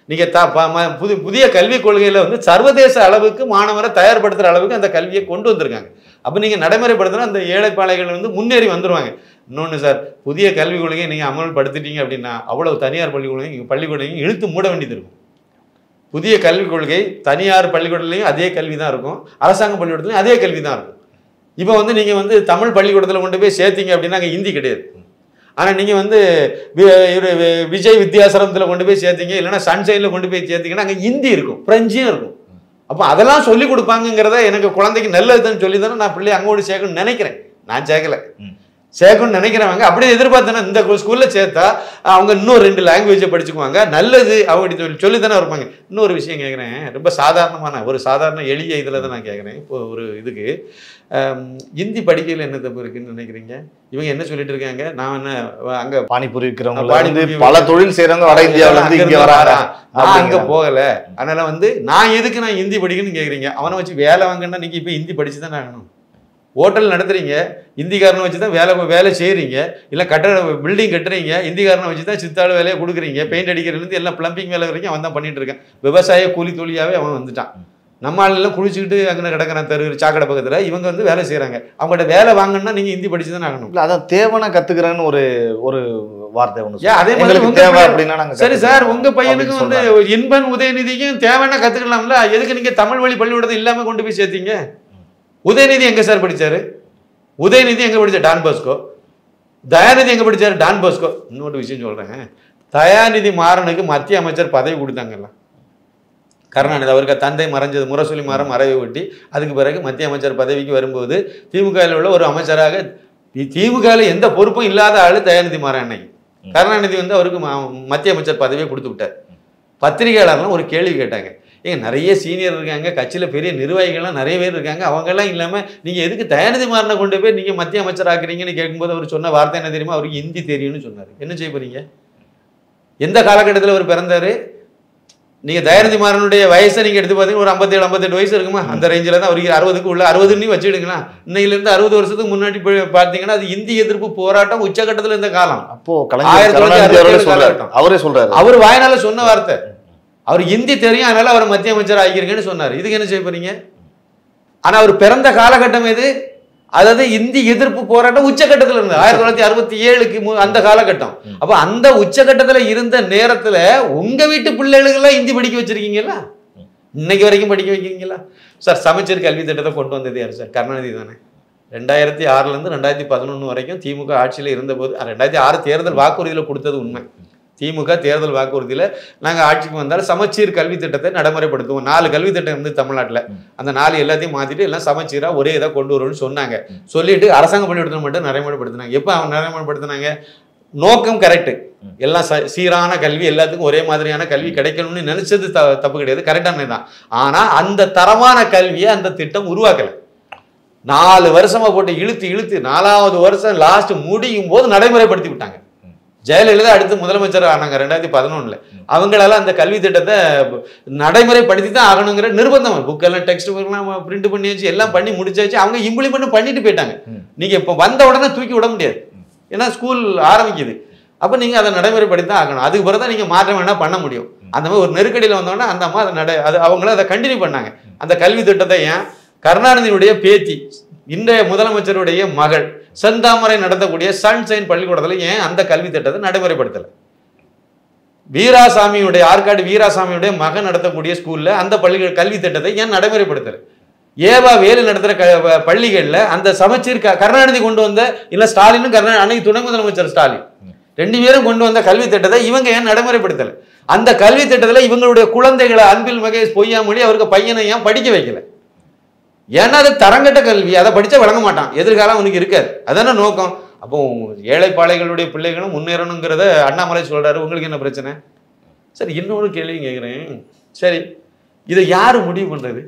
நீங்கள் புதிய கல்விக் கொள்கையில் சர்வதேச அளவுக்கு மாணவரை தயார்படுத்துகிற அளவுக்கு அந்த கல்வியை கொண்டு வந்திருக்காங்க. அப்போ நீங்கள் நடைமுறைப்படுத்தினா அந்த ஏழைப்பாளைகள் முன்னேறி வந்துடுவாங்க. இன்னொன்று சார், புதிய கல்விக் கொள்கையை நீங்கள் அமல்படுத்திட்டீங்க அப்படின்னா அவ்வளவு தனியார் பள்ளிக்கூடங்களையும் இழுத்து மூட வேண்டியது இருக்கும். புதிய கல்விக் கொள்கை தனியார் பள்ளிக்கூடத்துலையும் அதே கல்வி தான் இருக்கும், அரசாங்க பள்ளிக்கூடத்துலையும் அதே கல்வி தான் இருக்கும். இப்போ நீங்கள் தமிழ் பள்ளிக்கூடத்தில் கொண்டு போய் சேர்த்தீங்க அப்படின்னா அங்கே ஹிந்தி கிடையாது. ஆனால் நீங்கள் விஜய் வித்யாசரத்தில் கொண்டு போய் சேர்த்தீங்க, இல்லைன்னா சன்ஷைனில் கொண்டு போய் சேர்த்தீங்கன்னா அங்கே ஹிந்தி இருக்கும், பிரெஞ்சும் இருக்கும். அப்போ அதெல்லாம் சொல்லிக் கொடுப்பாங்கிறத எனக்கு குழந்தைக்கு நல்லதுன்னு சொல்லி தானே நான் பிள்ளை அங்கோடு சேர்க்கணும்னு நினைக்கிறேன். நான் சேர்க்கணும்னு நினைக்கிறவங்க அப்படியே எதிர்பார்த்தேன்னா இந்த ஸ்கூலில் சேர்த்தா அவங்க இன்னும் 2 லாங்குவேஜை படிச்சுக்குவாங்க, நல்லது அவங்க சொல்லி தானே இருப்பாங்க. இன்னொரு விஷயம் கேட்குறேன், ரொம்ப சாதாரண எளிய இதில் தான் நான் கேட்குறேன். இப்போ ஒரு இதுக்கு ஹிந்தி படிக்கையில் என்ன தப்பு இருக்குன்னு நினைக்கிறீங்க? இவங்க என்ன சொல்லிட்டு இருக்காங்க, நான் என்ன அங்கே பானிபூரி விற்கிறவங்க பல தொழில் செய்கிறவங்க வட இந்தியாவில் அங்கே போகலை, அதனால் நான் எதுக்கு நான் ஹிந்தி படிக்கணும்னு கேட்குறீங்க? அவனை வச்சு வேலை வாங்கினா நீங்கள் இப்போ ஹிந்தி படித்து தானே ஆகணும். ஹோட்டல் நடத்துறீங்க, இந்திக்காரனை வச்சு தான் வேலை செய்கிறீங்க, இல்லை பில்டிங் கட்டுறீங்க, இந்திக்காரனை வச்சு தான் சித்தாள் வேலையை கொடுக்குறீங்க, பெயிண்ட் அடிக்கிறதுலேருந்து எல்லாம் பிளம்பிங் வேலை வரைக்கும் அவன் தான் பண்ணிட்டு இருக்கான். விவசாய கூலி தொழிலாகவே அவன் வந்துட்டான். நம்ம ஆளெல்லாம் குளிச்சுக்கிட்டு அங்கே கிடக்கிறான் தெரு சாக்கடை பக்கத்தில். இவங்க வேலை செய்கிறாங்க, அவங்கள்ட்ட வேலை வாங்கணும்னா நீங்கள் ஹிந்தி படிச்சு தான் ஆகணும். இல்லை அதான் தேவனை கற்றுக்கிறேன்னு ஒரு வார்த்தை ஒன்று. அதே மாதிரி தேவை அப்படின்னா சரி சார், உங்கள் பையனுக்கும் இன்பன் உதயநிதிக்கும் தேவைன்னா கற்றுக்கலாம்ல, எதுக்கு நீங்கள் தமிழ் வழி பள்ளிக்கூடத்தை இல்லாமல் கொண்டு போய் சேர்த்தீங்க? உதயநிதி எங்கே சார் படித்தார்? உதயநிதி எங்கே படித்தார்? Don Bosco. தயாநிதி எங்கே படித்தார்? Don Bosco. இன்னொரு விஷயம் சொல்கிறேன், தயாநிதி மாறனுக்கு மத்திய அமைச்சர் பதவி கொடுத்தாங்கல்ல கருணாநிதி, அவருக்கு தந்தை மறைஞ்சது, முரசொலி மாற மறைவை ஒட்டி அதுக்கு பிறகு மத்திய அமைச்சர் பதவிக்கு வரும்போது திமுகவில் உள்ள ஒரு அமைச்சராக, திமுகவில் எந்த பொறுப்பும் இல்லாத ஆள் தயாநிதி மாறன் அன்னைக்கு. கருணாநிதி அவருக்கு மத்திய அமைச்சர் பதவியை கொடுத்து விட்டார். பத்திரிகையாளர்லாம் ஒரு கேள்வி கேட்டாங்க, ஏங்க நிறைய சீனியர் இருக்காங்க, கட்சியில் பெரிய நிர்வாகிகள்லாம் நிறைய பேர் இருக்காங்க, அவங்கெல்லாம் இல்லாமல் நீங்கள் எதுக்கு தயாநிதி மாறனை கொண்டு போய் நீங்கள் மத்திய அமைச்சர் ஆக்குறீங்கன்னு கேட்கும்போது அவர் சொன்ன வார்த்தை என்ன தெரியுமா? அவருக்கு ஹிந்தி தெரியும்னு சொன்னார். என்ன செய்ய போறீங்க? எந்த காலகட்டத்தில் அவர் பிறந்தார்? நீங்கள் தயாநிதி மாறனுடைய வயசை நீங்கள் எடுத்து பார்த்தீங்கன்னா ஒரு 57-58 வயசு இருக்குமா? அந்த ரேஞ்சில் தான் அவருக்கு 60க்கு உள்ள 60 வச்சுடுங்களா. இன்னையிலேருந்து 60 வருஷத்துக்கு முன்னாடி பார்த்தீங்கன்னா அது இந்தி எதிர்ப்பு போராட்டம் உச்சகட்டத்தில் இருந்த காலம். அப்போ 1960 அவரே சொல்றாரு, அவர் வாய்னால சொன்ன வார்த்தை. அவர் ஹிந்தி தெரியும், அதனால அவர் மத்திய அமைச்சர் ஆகியிருக்கேன்னு சொன்னார். இதுக்கு என்ன செய்ய போறீங்க? ஆனா அவர் பிறந்த காலகட்டம் எது? அதாவது இந்தி எதிர்ப்பு போராட்டம் உச்சகட்டத்தில் இருந்தது 1967க்கு அந்த காலகட்டம். அப்ப அந்த உச்சகட்டத்தில் இருந்த நேரத்துல உங்க வீட்டு பிள்ளைகளுக்கெல்லாம் ஹிந்தி படிக்க வச்சிருக்கீங்களா? இன்னைக்கு வரைக்கும் படிக்க வைக்கிறீங்களா சார்? சமச்சீர் கல்வி திட்டத்தை கொண்டு வந்தது யார் சார்? கருணாநிதி தானே. 2006 2011 வரைக்கும் திமுக ஆட்சியில் இருந்தபோது 2006 தேர்தல் வாக்குறுதியில் கொடுத்தது உண்மை. திமுக தேர்தல் வாக்குறுதியில் நாங்கள் ஆட்சிக்கு வந்தாலும் சமச்சீர் கல்வி திட்டத்தை நடைமுறைப்படுத்துவோம். 4 கல்வி திட்டம் இருந்து தமிழ்நாட்டில், அந்த 4 எல்லாத்தையும் மாற்றிட்டு எல்லாம் சமச்சீராக ஒரே இதாக கொண்டு வருவோம்னு சொன்னாங்க. சொல்லிட்டு அரசாங்க பள்ளிக்கூடத்தில் மட்டும் நடைமுறைப்படுத்தினாங்க. எப்போ அவங்க நடைமுறைப்படுத்தினாங்க? நோக்கம் கரெக்டு, எல்லாம் சீரான கல்வி, எல்லாத்துக்கும் ஒரே மாதிரியான கல்வி கிடைக்கணும்னு நினைச்சது தப்பு கிடையாது, கரெக்டானது தான். ஆனால் அந்த தரமான கல்வியை அந்த திட்டம் உருவாக்கலை. 4 வருஷமா போட்டு இழுத்து 4வது வருஷம் லாஸ்ட் முடியும் போது நடைமுறைப்படுத்தி விட்டாங்க. ஜெயலலிதா அடுத்து முதலமைச்சர் ஆனாங்க 2011. அவங்களால அந்த கல்வி திட்டத்தை நடைமுறைப்படுத்தி தான் ஆகணுங்கிற நிர்பந்தம். புக்கெல்லாம் டெக்ஸ்ட் புக்கெல்லாம் பிரிண்ட் பண்ணி வச்சு எல்லாம் பண்ணி முடிச்சாச்சு. அவங்க இம்ப்ளிமெண்ட் பண்ணிட்டு போயிட்டாங்க. நீங்க இப்போ வந்த உடனே தூக்கி விட முடியாது, ஏன்னா ஸ்கூல் ஆரம்பிக்குது. அப்போ நீங்க அதை நடைமுறைப்படுத்தி தான் ஆகணும். அதுக்கு பிறகு தான் நீங்க மாற்றம் வேணா பண்ண முடியும். அந்த மாதிரி ஒரு நெருக்கடியில் வந்தோடனே அந்த அம்மா அதை அவங்களும் அதை கண்டினியூ பண்ணாங்க. அந்த கல்வி திட்டத்தை ஏன் கருணாநிதியுடைய பேத்தி, இன்றைய முதலமைச்சருடைய மகள் செந்தாமரை நடத்தக்கூடிய சன்ஷைன் பள்ளிக்கூடத்தில் ஏன் அந்த கல்வி திட்டத்தை நடைமுறைப்படுத்தலை? வீராசாமியுடைய ஆற்காடு வீராசாமியுடைய மகன் நடத்தக்கூடிய ஸ்கூல்ல அந்த கல்வி திட்டத்தை ஏன் நடைமுறைப்படுத்தலை? ஏவா வேலு நடத்துகிற பள்ளிகளில் அந்த சமச்சீர் கருணாநிதி கொண்டு வந்த, இல்லை ஸ்டாலினும் அன்னைக்கு துணை முதலமைச்சர் ஸ்டாலின் 2 பேரும் கொண்டு வந்த கல்வி திட்டத்தை இவங்க ஏன் நடைமுறைப்படுத்தலை? அந்த கல்வி திட்டத்தில் இவங்களுடைய குழந்தைகளை அன்பில் மகேஷ் பொய்யாமொழி அவருக்கு பையனை ஏன் படிக்க வைக்கல? ஏன்னா அது தரங்கட்ட கல்வி, அதை படிச்சா வழங்க மாட்டான், எதிர்காலம் அவனுக்கு இருக்காது. அதான நோக்கம். அப்போ ஏழைப்பாளைகளுடைய பிள்ளைகளும் முன்னேறணுங்கிறத அண்ணாமலை சொல்றாரு. உங்களுக்கு என்ன பிரச்சனை? சரி, இன்னொரு கேள்வி கேட்குறேன். சரி, இதை யாரு முடிவு பண்றது?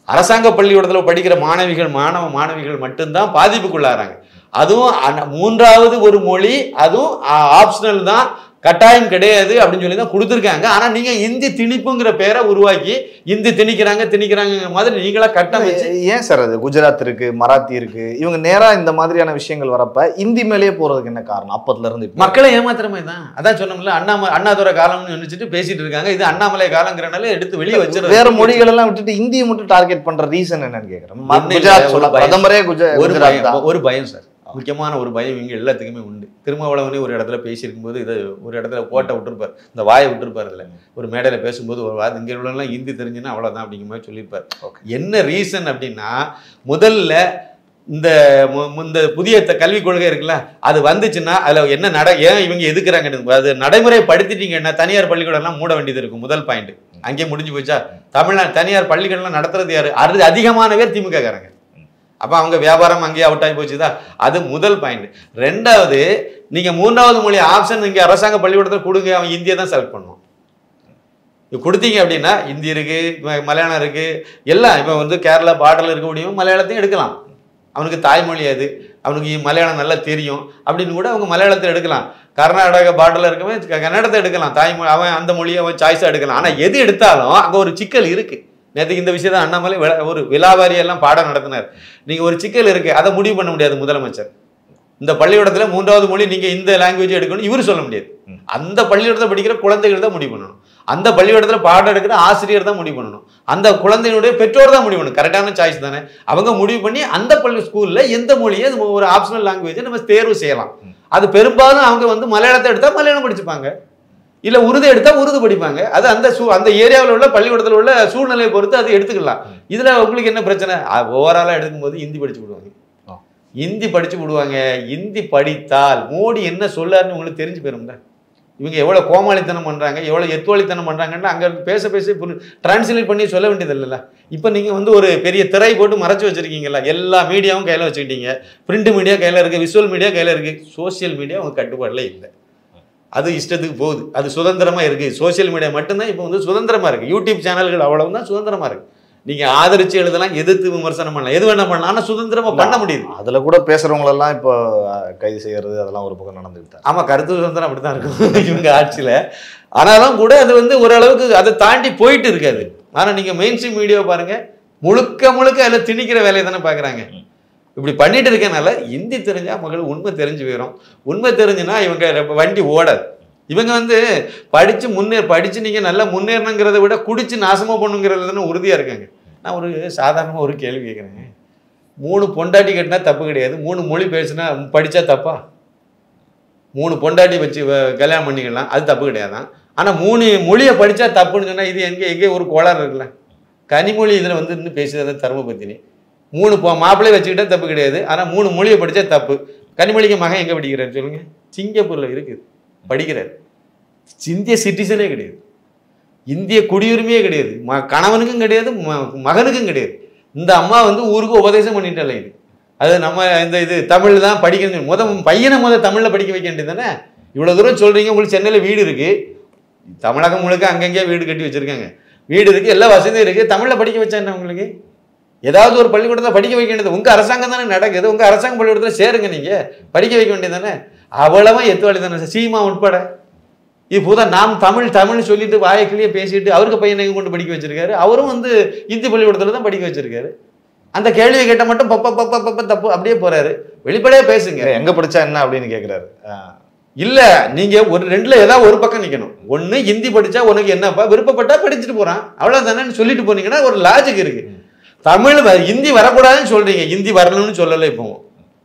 அரசாங்க பள்ளிக்கூடத்தில் படிக்கிற மாணவிகள் மட்டும்தான் பாதிப்புக்குள்ளாகிறாங்க. அதுவும் 3வது ஒரு மொழி, அதுவும் ஆப்ஷனல் தான், கட்டாயம் கிடையாது அப்படின்னு சொல்லி தான் கொடுத்துருக்காங்க. ஆனால் நீங்கள் இந்தி திணிப்புங்கிற பேரை உருவாக்கி இந்தி திணிக்கிறாங்க மாதிரி நீங்களா கட்டமைச்சு. ஏன் சார் அது? குஜராத் இருக்கு, மராத்தி இருக்கு, இவங்க நேரா இந்த மாதிரியான விஷயங்கள் வரப்ப இந்தி மேலேயே போறதுக்கு என்ன காரணம்? அப்பத்துல இருந்து மக்களை ஏமாத்திரமே தான். அதான் சொன்னோம்ல, அண்ணாதுரை காலம்னு நினைச்சிட்டு பேசிட்டு இருக்காங்க. இது அண்ணாமலை காலங்கிறனால எடுத்து வெளியே வச்சு வேற மொழிகள் எல்லாம் விட்டுட்டு இந்தியை மட்டும் டார்கெட் பண்ற ரீசன் என்னன்னு கேட்கிறேன். குஜராத் சொல்ல பிரதமரே ஒரு பயம் சார், முக்கியமான ஒரு பயம் இங்கே எல்லாத்துக்குமே உண்டு. திருமாவளவனே ஒரு இடத்துல பேசியிருக்கும்போது இதை ஒரு இடத்துல கோட்டை விட்டுருப்பார், இந்த வாயை விட்டுருப்பார். இதில் ஒரு மேடையில் பேசும்போது ஒரு வாரம் இங்கே உள்ளலாம் ஹிந்தி தெரிஞ்சுன்னா அவ்வளோதான் அப்படிங்கிற மாதிரி சொல்லியிருப்பார். என்ன ரீசன் அப்படின்னா, முதல்ல இந்த புதிய கல்விக் கொள்கை இருக்குல்ல, அது வந்துச்சுன்னா அதில் என்ன ஏன் இவங்க எதுக்குறாங்க, அது நடைமுறைப்படுத்திட்டீங்கன்னா தனியார் பள்ளிக்கூடம்லாம் மூட வேண்டியது இருக்கும். முதல் பாயிண்ட் அங்கேயே முடிஞ்சு போச்சா? தனியார் பள்ளிக்கூடம்லாம் நடத்துறது யாரு? அதிகமான பேர் திமுக காரங்க. அப்போ அவங்க வியாபாரம் அங்கேயே அவுட் ஆகி போச்சுதா? அது முதல் பாயிண்ட். 2வது, நீங்கள் 3வது மொழி ஆப்ஷன் இங்கே அரசாங்க பள்ளிக்கூடத்தில் கொடுங்க, அவன் இந்தியை தான் செலக்ட் பண்ணுவான். கொடுத்தீங்க அப்படின்னா ஹிந்தி இருக்குது, மலையாளம் இருக்குது, எல்லாம். இப்போ வந்து கேரளா பார்டரில் இருக்க முடியும், மலையாளத்தையும் எடுக்கலாம். அவனுக்கு தாய்மொழி அது, அவனுக்கு மலையாளம் நல்லா தெரியும் அப்படின்னு கூட அவங்க மலையாளத்தை எடுக்கலாம். கர்நாடகா பார்டரில் இருக்கவன் கன்னடத்தை எடுக்கலாம், தாய்மொழி அவன் அந்த மொழியை அவன் சாய்ஸாக எடுக்கலாம். ஆனால் எது எடுத்தாலும் அங்கே ஒரு சிக்கல் இருக்குது. நேற்றுக்கு இந்த விஷயத்தை அண்ணாமலை ஒரு விழாவாரியெல்லாம் பாடம் நடத்தினார். நீங்கள் ஒரு சிக்கல் இருக்குது, அதை முடிவு பண்ண முடியாது முதலமைச்சர். இந்த பள்ளிக்கூடத்தில் 3வது மொழி நீங்கள் இந்த லாங்குவேஜ் எடுக்கணும் இவர் சொல்ல முடியாது. அந்த பள்ளிக்கூடத்தில் படிக்கிற குழந்தைகள் தான் முடிவு பண்ணணும். அந்த பள்ளிக்கூடத்தில் பாடம் எடுக்கிற ஆசிரியர் தான் முடிவு பண்ணணும். அந்த குழந்தையினுடைய பெற்றோர் தான் முடிவு பண்ணணும். கரெக்டான சாய்ஸ் தானே? அவங்க முடிவு பண்ணி அந்த ஸ்கூலில் எந்த மொழியை ஒரு ஆப்ஷனல் லாங்குவேஜை நம்ம தேர்வு செய்யலாம். அது பெரும்பாலும் அவங்க வந்து மலையாளத்தை எடுத்தால் மலையாளம் படிச்சுப்பாங்க, இல்லை உருது எடுத்தால் உருது படிப்பாங்க. அது அந்த ஏரியாவில் உள்ள பள்ளிக்கூடத்தில் உள்ள சூழ்நிலையை பொறுத்து அதை எடுத்துக்கலாம். இதில் உங்களுக்கு என்ன பிரச்சனை? ஓவராலாக எடுக்கும்போது ஹிந்தி படிச்சு விடுவாங்க, ஹிந்தி படித்தால் மோடி என்ன சொல்லாருன்னு உங்களுக்கு தெரிஞ்சு போயிரும்ல. இவங்க எவ்வளோ கோமாளித்தனம் பண்ணுறாங்க, எவ்வளோ எத்துவழித்தனம் பண்ணுறாங்கன்னு அங்கே பேச டிரான்ஸ்லேட் பண்ணி சொல்ல வேண்டியது இல்லைல்ல. இப்போ நீங்கள் வந்து ஒரு பெரிய திரை போட்டு மறைச்சி வச்சுருக்கீங்களா? எல்லா மீடியாவும் கையில் வச்சுக்கிட்டீங்க. பிரிண்ட் மீடியா கையில் இருக்குது, விஷுவல் மீடியா கையில் இருக்குது. சோசியல் மீடியா உங்கள் கட்டுப்பாடில் இல்லை. அது இஷ்டத்துக்கு போகுது, அது சுதந்திரமாக இருக்குது. சோசியல் மீடியா மட்டும்தான் இப்போ வந்து சுதந்திரமாக இருக்குது. யூடியூப் சேனல்கள் அவ்வளவுதான் சுதந்திரமாக இருக்குது. நீங்கள் ஆதரிச்சு எழுதலாம், எதிர்த்து விமர்சனம் பண்ணலாம், எது வேணா பண்ணலாம். ஆனால் சுதந்திரமாக பண்ண முடியுது. அதில் கூட பேசுகிறவங்களெல்லாம் இப்போ கைது செய்கிறது அதெல்லாம் ஒரு பக்கம் நடந்துக்கிட்டு. ஆமாம், கருத்து சுதந்திரம் அப்படி தான் இருக்கும் இவங்க ஆட்சியில். ஆனாலும் கூட அது வந்து ஓரளவுக்கு அதை தாண்டி போயிட்டு இருக்காது. ஆனால் நீங்கள் மெயின் ஸ்ட்ரீம் மீடியாவை பாருங்கள், முழுக்க அதில் திணிக்கிற வேலையை தானே பார்க்குறாங்க. இப்படி பண்ணிட்டு இருக்கனால ஹிந்தி தெரிஞ்சா மக்களுக்கு உண்மை தெரிஞ்சு போயிடும். உண்மை தெரிஞ்சுன்னா இவங்க வண்டி ஓடாது. இவங்க வந்து படித்து நீங்கள் நல்லா முன்னேறணுங்கிறத விட குடிச்சு நாசமாக பண்ணுங்கிறது தானே உறுதியாக இருக்காங்க. நான் ஒரு சாதாரணமாக ஒரு கேள்வி கேட்குறேன். 3 பொண்டாட்டி கட்டினா தப்பு கிடையாது, 3 மொழி பேசுனா படித்தா தப்பா? 3 பொண்டாட்டி வச்சு கல்யாணம் பண்ணிக்கலாம், அது தப்பு கிடையாதான். ஆனால் 3 மொழியை படித்தா தப்புன்னு சொன்னால் இது எங்கே ஒரு கோளாறு இருக்குல்ல. கனிமொழி இதில் வந்து இன்னும் பேசுகிறது தர்மபத்தினி 3 மாப்பிள்ளையை வச்சுக்கிட்டா தப்பு கிடையாது. ஆனால் 3 மொழியை படித்தா தப்பு. கனிமொழிக்கு மகன் எங்கே படிக்கிறாரு சொல்லுங்கள்? சிங்கப்பூரில் இருக்குது படிக்கிறார். இந்திய சிட்டிசனே கிடையாது, இந்திய குடியுரிமையே கிடையாது, கணவனுக்கும் கிடையாது, மகனுக்கும் கிடையாது. இந்த அம்மா வந்து ஊருக்கு உபதேசம் பண்ணிட்டால. இது அது நம்ம இது தமிழ் தான் படிக்கணும். பையனை தமிழில் படிக்க வைக்க வேண்டியது தானே. இவ்வளோ தூரம் சொல்கிறீங்க, உங்களுக்கு சென்னையில் வீடு இருக்குது, தமிழகம் முழுக்க அங்கங்கேயே வீடு கட்டி வச்சுருக்காங்க, வீடு இருக்குது, எல்லா வசதியும் இருக்குது, தமிழில் படிக்க வச்சா என்ன உங்களுக்கு? ஏதாவது ஒரு பள்ளிக்கூடத்தில் படிக்க வைக்க வேண்டியது உங்கள் அரசாங்கம் தானே நடக்குது. உங்கள் அரசாங்க பள்ளிக்கூடத்தில் சேருங்க, நீங்கள் படிக்க வைக்க வேண்டியது தானே. அவ்வளவா எத்துவாளி தானே சீமா உட்பட. இப்போதான் நாம் தமிழ்னு சொல்லிட்டு வாய்க்கிலேயே பேசிட்டு அவருக்கு பையனை கொண்டு படிக்க வச்சிருக்காரு. அவரும் வந்து இந்தி பள்ளிக்கூடத்தில் தான் படிக்க வச்சிருக்காரு. அந்த கேள்வியை கேட்ட மட்டும் பப்ப தப்பு அப்படியே போறாரு. வெளிப்படையா பேசுங்க, எங்க படிச்சா என்ன அப்படின்னு கேட்கிறாரு. இல்ல நீங்க ஒரு 2ல ஏதாவது ஒரு பக்கம் நிக்கணும். ஒண்ணு ஹிந்தி படிச்சா உனக்கு என்னப்பா விருப்பப்பட்டா படிச்சுட்டு போறான் அவ்வளவுதானே சொல்லிட்டு போனீங்கன்னா ஒரு லாஜிக் இருக்கு. தமிழ் ஹிந்தி வரக்கூடாதுன்னு சொல்றீங்க, ஹிந்தி வரணும்னு சொல்லலை. இப்போ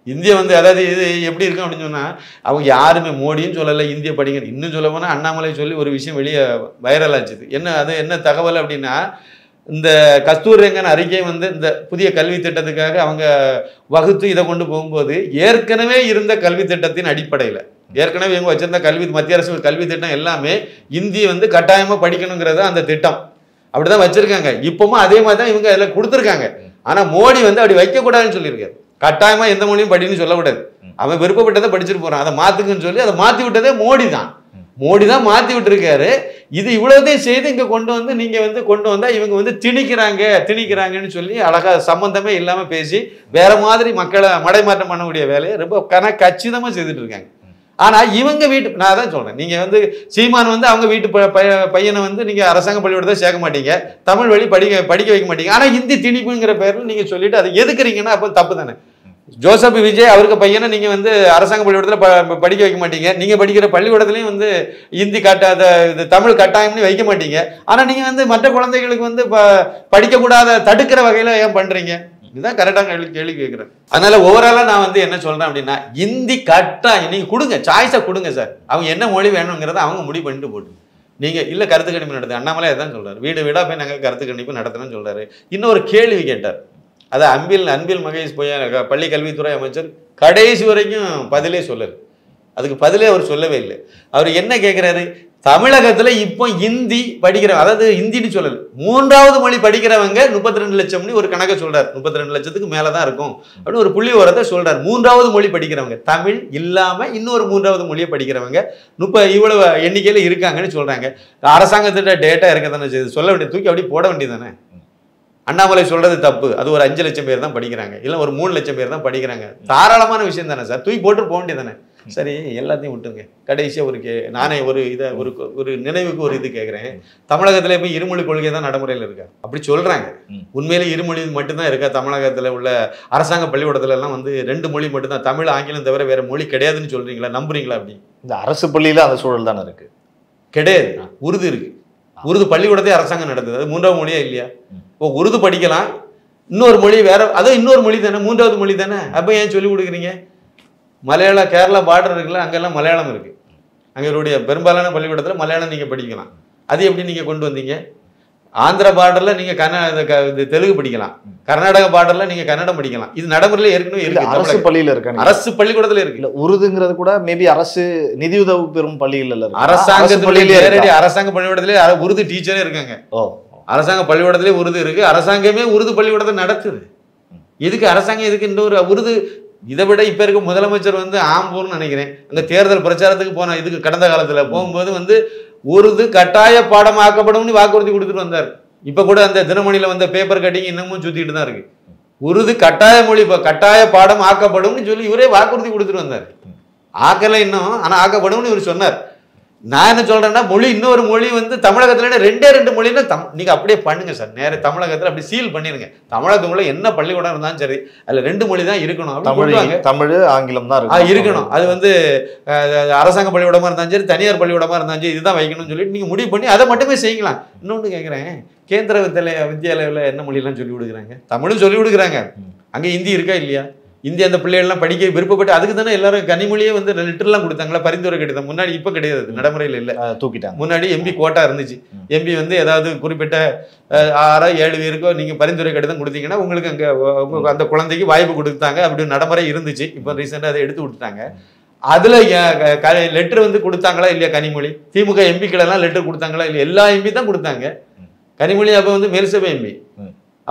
இந்திய வந்து அதாவது இது எப்படி இருக்கும் அப்படின்னு சொன்னா அவங்க யாருமே மோடியும் சொல்லலை இந்திய படிங்க. இன்னும் சொல்ல போனா அண்ணாமலை சொல்லி ஒரு விஷயம் வெளியே வைரல் ஆச்சுது. என்ன தகவல் அப்படின்னா இந்த கஸ்தூரிரங்கன் அறிக்கை வந்து இந்த புதிய கல்வி திட்டத்துக்காக அவங்க வகுத்து இதை கொண்டு போகும்போது ஏற்கனவே இருந்த கல்வி திட்டத்தின் அடிப்படையில் ஏற்கனவே இவங்க வச்சிருந்த மத்திய அரசு கல்வி திட்டம் எல்லாமே இந்தி வந்து கட்டாயமா படிக்கணுங்கிறத அந்த திட்டம் அப்படிதான் வச்சிருக்காங்க. இப்பவும் அதே மாதிரி தான் இவங்க அதில் கொடுத்துருக்காங்க. ஆனா மோடி வந்து அப்படி வைக்கக்கூடாதுன்னு சொல்லியிருக்காரு. கட்டாயமா எந்த மொழியும் படின்னு சொல்லக்கூடாது, அவன் விருப்பப்பட்டதை படிச்சுட்டு போறான், அதை மாத்துக்குன்னு சொல்லி அதை மாத்தி விட்டதே மோடி தான் மாத்தி விட்டுருக்காரு. இது இவ்வளவுதையும் செய்து இங்க கொண்டு வந்து நீங்க வந்து கொண்டு வந்தா இவங்க வந்து திணிக்கிறாங்கன்னு சொல்லி அழகா சம்பந்தமே இல்லாம பேசி வேற மாதிரி மக்களை மடைமாற்றம் பண்ணக்கூடிய வேலையை ரொம்ப கச்சிதமா செய்துட்டு இருக்காங்க. ஆனா இவங்க வீட்டு நான் தான் சொல்றேன், நீங்க வந்து சீமான் வந்து அவங்க வீட்டு பையனை வந்து நீங்க அரசாங்க பள்ளிக்கூடத்தை சேர்க்க மாட்டீங்க, தமிழ் வழி படிக்க வைக்க மாட்டீங்க. ஆனா இந்தி திணிப்புங்கிற பேர்ல நீங்க சொல்லிட்டு அதை எதுக்குறீங்கன்னா அப்போ தப்பு தானே. ஜோசப் விஜய் அவருக்கு பையனை நீங்க வந்து அரசாங்க பள்ளிக்கூடத்தில் படிக்க வைக்க மாட்டீங்க, நீங்க படிக்கிற பள்ளிக்கூடத்துலையும் வந்து இந்தி தமிழ் கட்டாயம்னு வைக்க மாட்டீங்க. ஆனா நீங்க வந்து மற்ற குழந்தைகளுக்கு வந்து படிக்கக்கூடாத தடுக்கிற வகையில ஏன் பண்றீங்க? இதுதான் கரெக்டாக கேள்வி கேட்குறேன். அதனால ஓவராலா நான் வந்து என்ன சொல்றேன் அப்படின்னா இந்தி கட்டாயம் நீங்க கொடுங்க, சாய்ஸை கொடுங்க சார். அவங்க என்ன மொழி வேணுங்கிறத அவங்க முடிவு பண்ணிட்டு போட்டு நீங்க இல்ல கருத்து கணிப்பு நடத்து. அண்ணாமலை தான் சொல்றாரு, வீடா போய் நாங்கள் கருத்து கணிப்பு நடத்தணும்னு சொல்றாரு. இன்னொரு கேள்வி கேட்டார், அதை அன்பில் மகேஷ் பள்ளி கல்வித்துறை அமைச்சர் கடைசி வரைக்கும் பதிலே சொல்லல. அதுக்கு பதிலே அவர் சொல்லவே இல்லை. அவர் என்ன கேட்கிறாரு, தமிழகத்துல இப்போ இந்தி படிக்கிறவங்க, அதாவது ஹிந்தின்னு சொல்லல, 3வது மொழி படிக்கிறவங்க 32 லட்சம்னு ஒரு கணக்கை சொல்றாரு. 32 லட்சத்துக்கு மேலதான் இருக்கும் அப்படின்னு ஒரு புள்ளி வரதை சொல்றாரு. 3வது மொழி படிக்கிறவங்க தமிழ் இல்லாம இன்னொரு 3வது மொழியை படிக்கிறவங்க இவ்வளவு எண்ணிக்கையில இருக்காங்கன்னு சொல்றாங்க. அரசாங்கத்திட்ட டேட்டா இருக்க தானே செய்யுது, சொல்ல வேண்டிய தூக்கி அப்படி போட வேண்டியதானே. அண்ணாமலை சொல்றது தப்பு, அது ஒரு 5 லட்சம் பேர் தான் படிக்கிறாங்க, இல்லை ஒரு 3 லட்சம் பேர் தான் படிக்கிறாங்க, தாராளமான விஷயம் தானே சார், தூக்கி போட்டு போக வேண்டியதானே. சரி எல்லாத்தையும் விட்டுருங்க. கடைசியாக நானே ஒரு நினைவுக்கு ஒரு இது கேட்குறேன். தமிழகத்தில் இப்போ இருமொழி கொள்கை தான் நடைமுறையில் இருக்கா அப்படி சொல்கிறாங்க. உண்மையிலே இருமொழி மட்டும்தான் இருக்கா தமிழகத்தில் உள்ள அரசாங்க பள்ளிக்கூடத்துல எல்லாம் வந்து 2 மொழி மட்டும்தான், தமிழ் ஆங்கிலம் தவிர வேற மொழி கிடையாதுன்னு சொல்றீங்களா, நம்புறீங்களா? அப்படி இந்த அரசு பள்ளியில் அந்த சூழல் தானே இருக்கு. கிடையாது, உருது இருக்கு. உருது பள்ளிக்கூடத்தை அரசாங்கம் நடத்துது, அது 3வது மொழியா இல்லையா? இப்போ உருது படிக்கலாம், இன்னொரு மொழி வேற, அது இன்னொரு மொழி தானே, 3வது மொழி தானே. அப்போ ஏன் சொல்லி கொடுக்குறீங்க? மலையாள கேரளா பார்டர் இருக்குல்ல, அங்கெல்லாம் மலையாளம் இருக்கு. அங்களுடைய பெரும்பாலான பள்ளிக்கூடத்தில் மலையாளம் நீங்க படிக்கலாம். அது எப்படி நீங்க கொண்டு வந்தீங்க? ஆந்திரா பார்டர்ல நீங்க தெலுங்கு படிக்கலாம், கர்நாடக பார்டர்ல நீங்க கன்னடம் படிக்கலாம். இது நடைமுறையில ஏற்கனவே இருக்கு. அரசு பள்ளியில இருக்கு, அரசு பள்ளிக்கூடத்துல இருக்கு. உருதுங்கிறது கூட மேபி அரசு நிதியுதவி பெறும் பள்ளிகள் அரசாங்க அரசாங்க பள்ளிக்கூடத்திலே உருது டீச்சரே இருக்காங்க. அரசாங்க பள்ளிக்கூடத்திலே உருது இருக்கு, அரசாங்கமே உருது பள்ளிக்கூடத்தை நடத்துது. இதுக்கு அரசாங்கம் இதுக்கு இன்னொரு உருது இதை விட இப்ப இருக்க முதலமைச்சர் வந்து ஆம்பூர்னு நினைக்கிறேன், அங்க தேர்தல் பிரச்சாரத்துக்கு போன இதுக்கு கடந்த காலத்துல போகும்போது வந்து உருது கட்டாய பாடமாக்கப்படும்னு வாக்குறுதி கொடுத்துட்டு வந்தார். இப்ப கூட அந்த தினமணியில வந்த பேப்பர் கட்டிங் இன்னமும் சுத்திட்டு தான் இருக்கு. உருது கட்டாய மொழி கட்டாய பாடம் ஆக்கப்படும்னு சொல்லி இவரே வாக்குறுதி கொடுத்துட்டு வந்தார். ஆக்கல இன்னும், ஆனா ஆக்கப்படும்னு இவர் சொன்னார். நான் என்ன சொல்றேன்னா மொழி இன்னொரு மொழி வந்து தமிழகத்துல 2 மொழின்னா நீங்க அப்படியே பண்ணுங்க சார், நேர தமிழகத்துல அப்படி சீல் பண்ணிருங்க. தமிழகத்துக்குள்ள என்ன பள்ளிக்கூடம் இருந்தாலும் சரி அதுல 2 மொழி தான் இருக்கணும். தமிழ் ஆங்கிலம் தான் இருக்கணும். அது வந்து அரசாங்க பள்ளிக்கூடமா இருந்தாலும் சரி தனியார் பள்ளிக்கூடமா இருந்தாலும் சரி இதுதான் வைக்கணும்னு சொல்லிட்டு நீங்க முடிவு பண்ணி அதை மட்டுமே செய்யலாம். இன்னொன்று கேட்குறேன், கேந்திர வித்யாலயில என்ன மொழியெல்லாம் சொல்லி கொடுக்குறாங்க? தமிழும் சொல்லி கொடுக்குறாங்க. அங்க ஹிந்தி இருக்கா இல்லையா? இந்திய அந்த பிள்ளைகள்லாம் படிக்க விருப்பப்பட்டு அதுக்கு தானே எல்லாரும் கனிமொழியே வந்து லெட்டர்லாம் கொடுத்தாங்களா, பரிந்துரை கடிதம். முன்னாடி இப்போ கிடையாது, நடைமுறையில் இல்லை, தூக்கிட்டாங்க. முன்னாடி எம்பி கோட்டா இருந்துச்சு. எம்பி வந்து ஏதாவது குறிப்பிட்ட 6 7 பேருக்கோ நீங்கள் பரிந்துரை கடிதம் கொடுத்தீங்கன்னா உங்களுக்கு அங்கே அந்த குழந்தைக்கு வாய்ப்பு கொடுத்தாங்க, அப்படி நடைமுறை இருந்துச்சு. இப்போ ரீசெண்டாக அதை எடுத்து விட்டுட்டாங்க. அதில் லெட்டர் வந்து கொடுத்தாங்களா இல்லையா கனிமொழி? திமுக எம்பிக்களெல்லாம் லெட்டர் கொடுத்தாங்களா இல்லையா? எல்லா எம்பி தான் கொடுத்தாங்க. கனிமொழி அப்போ வந்து மேல்சபை எம்பி.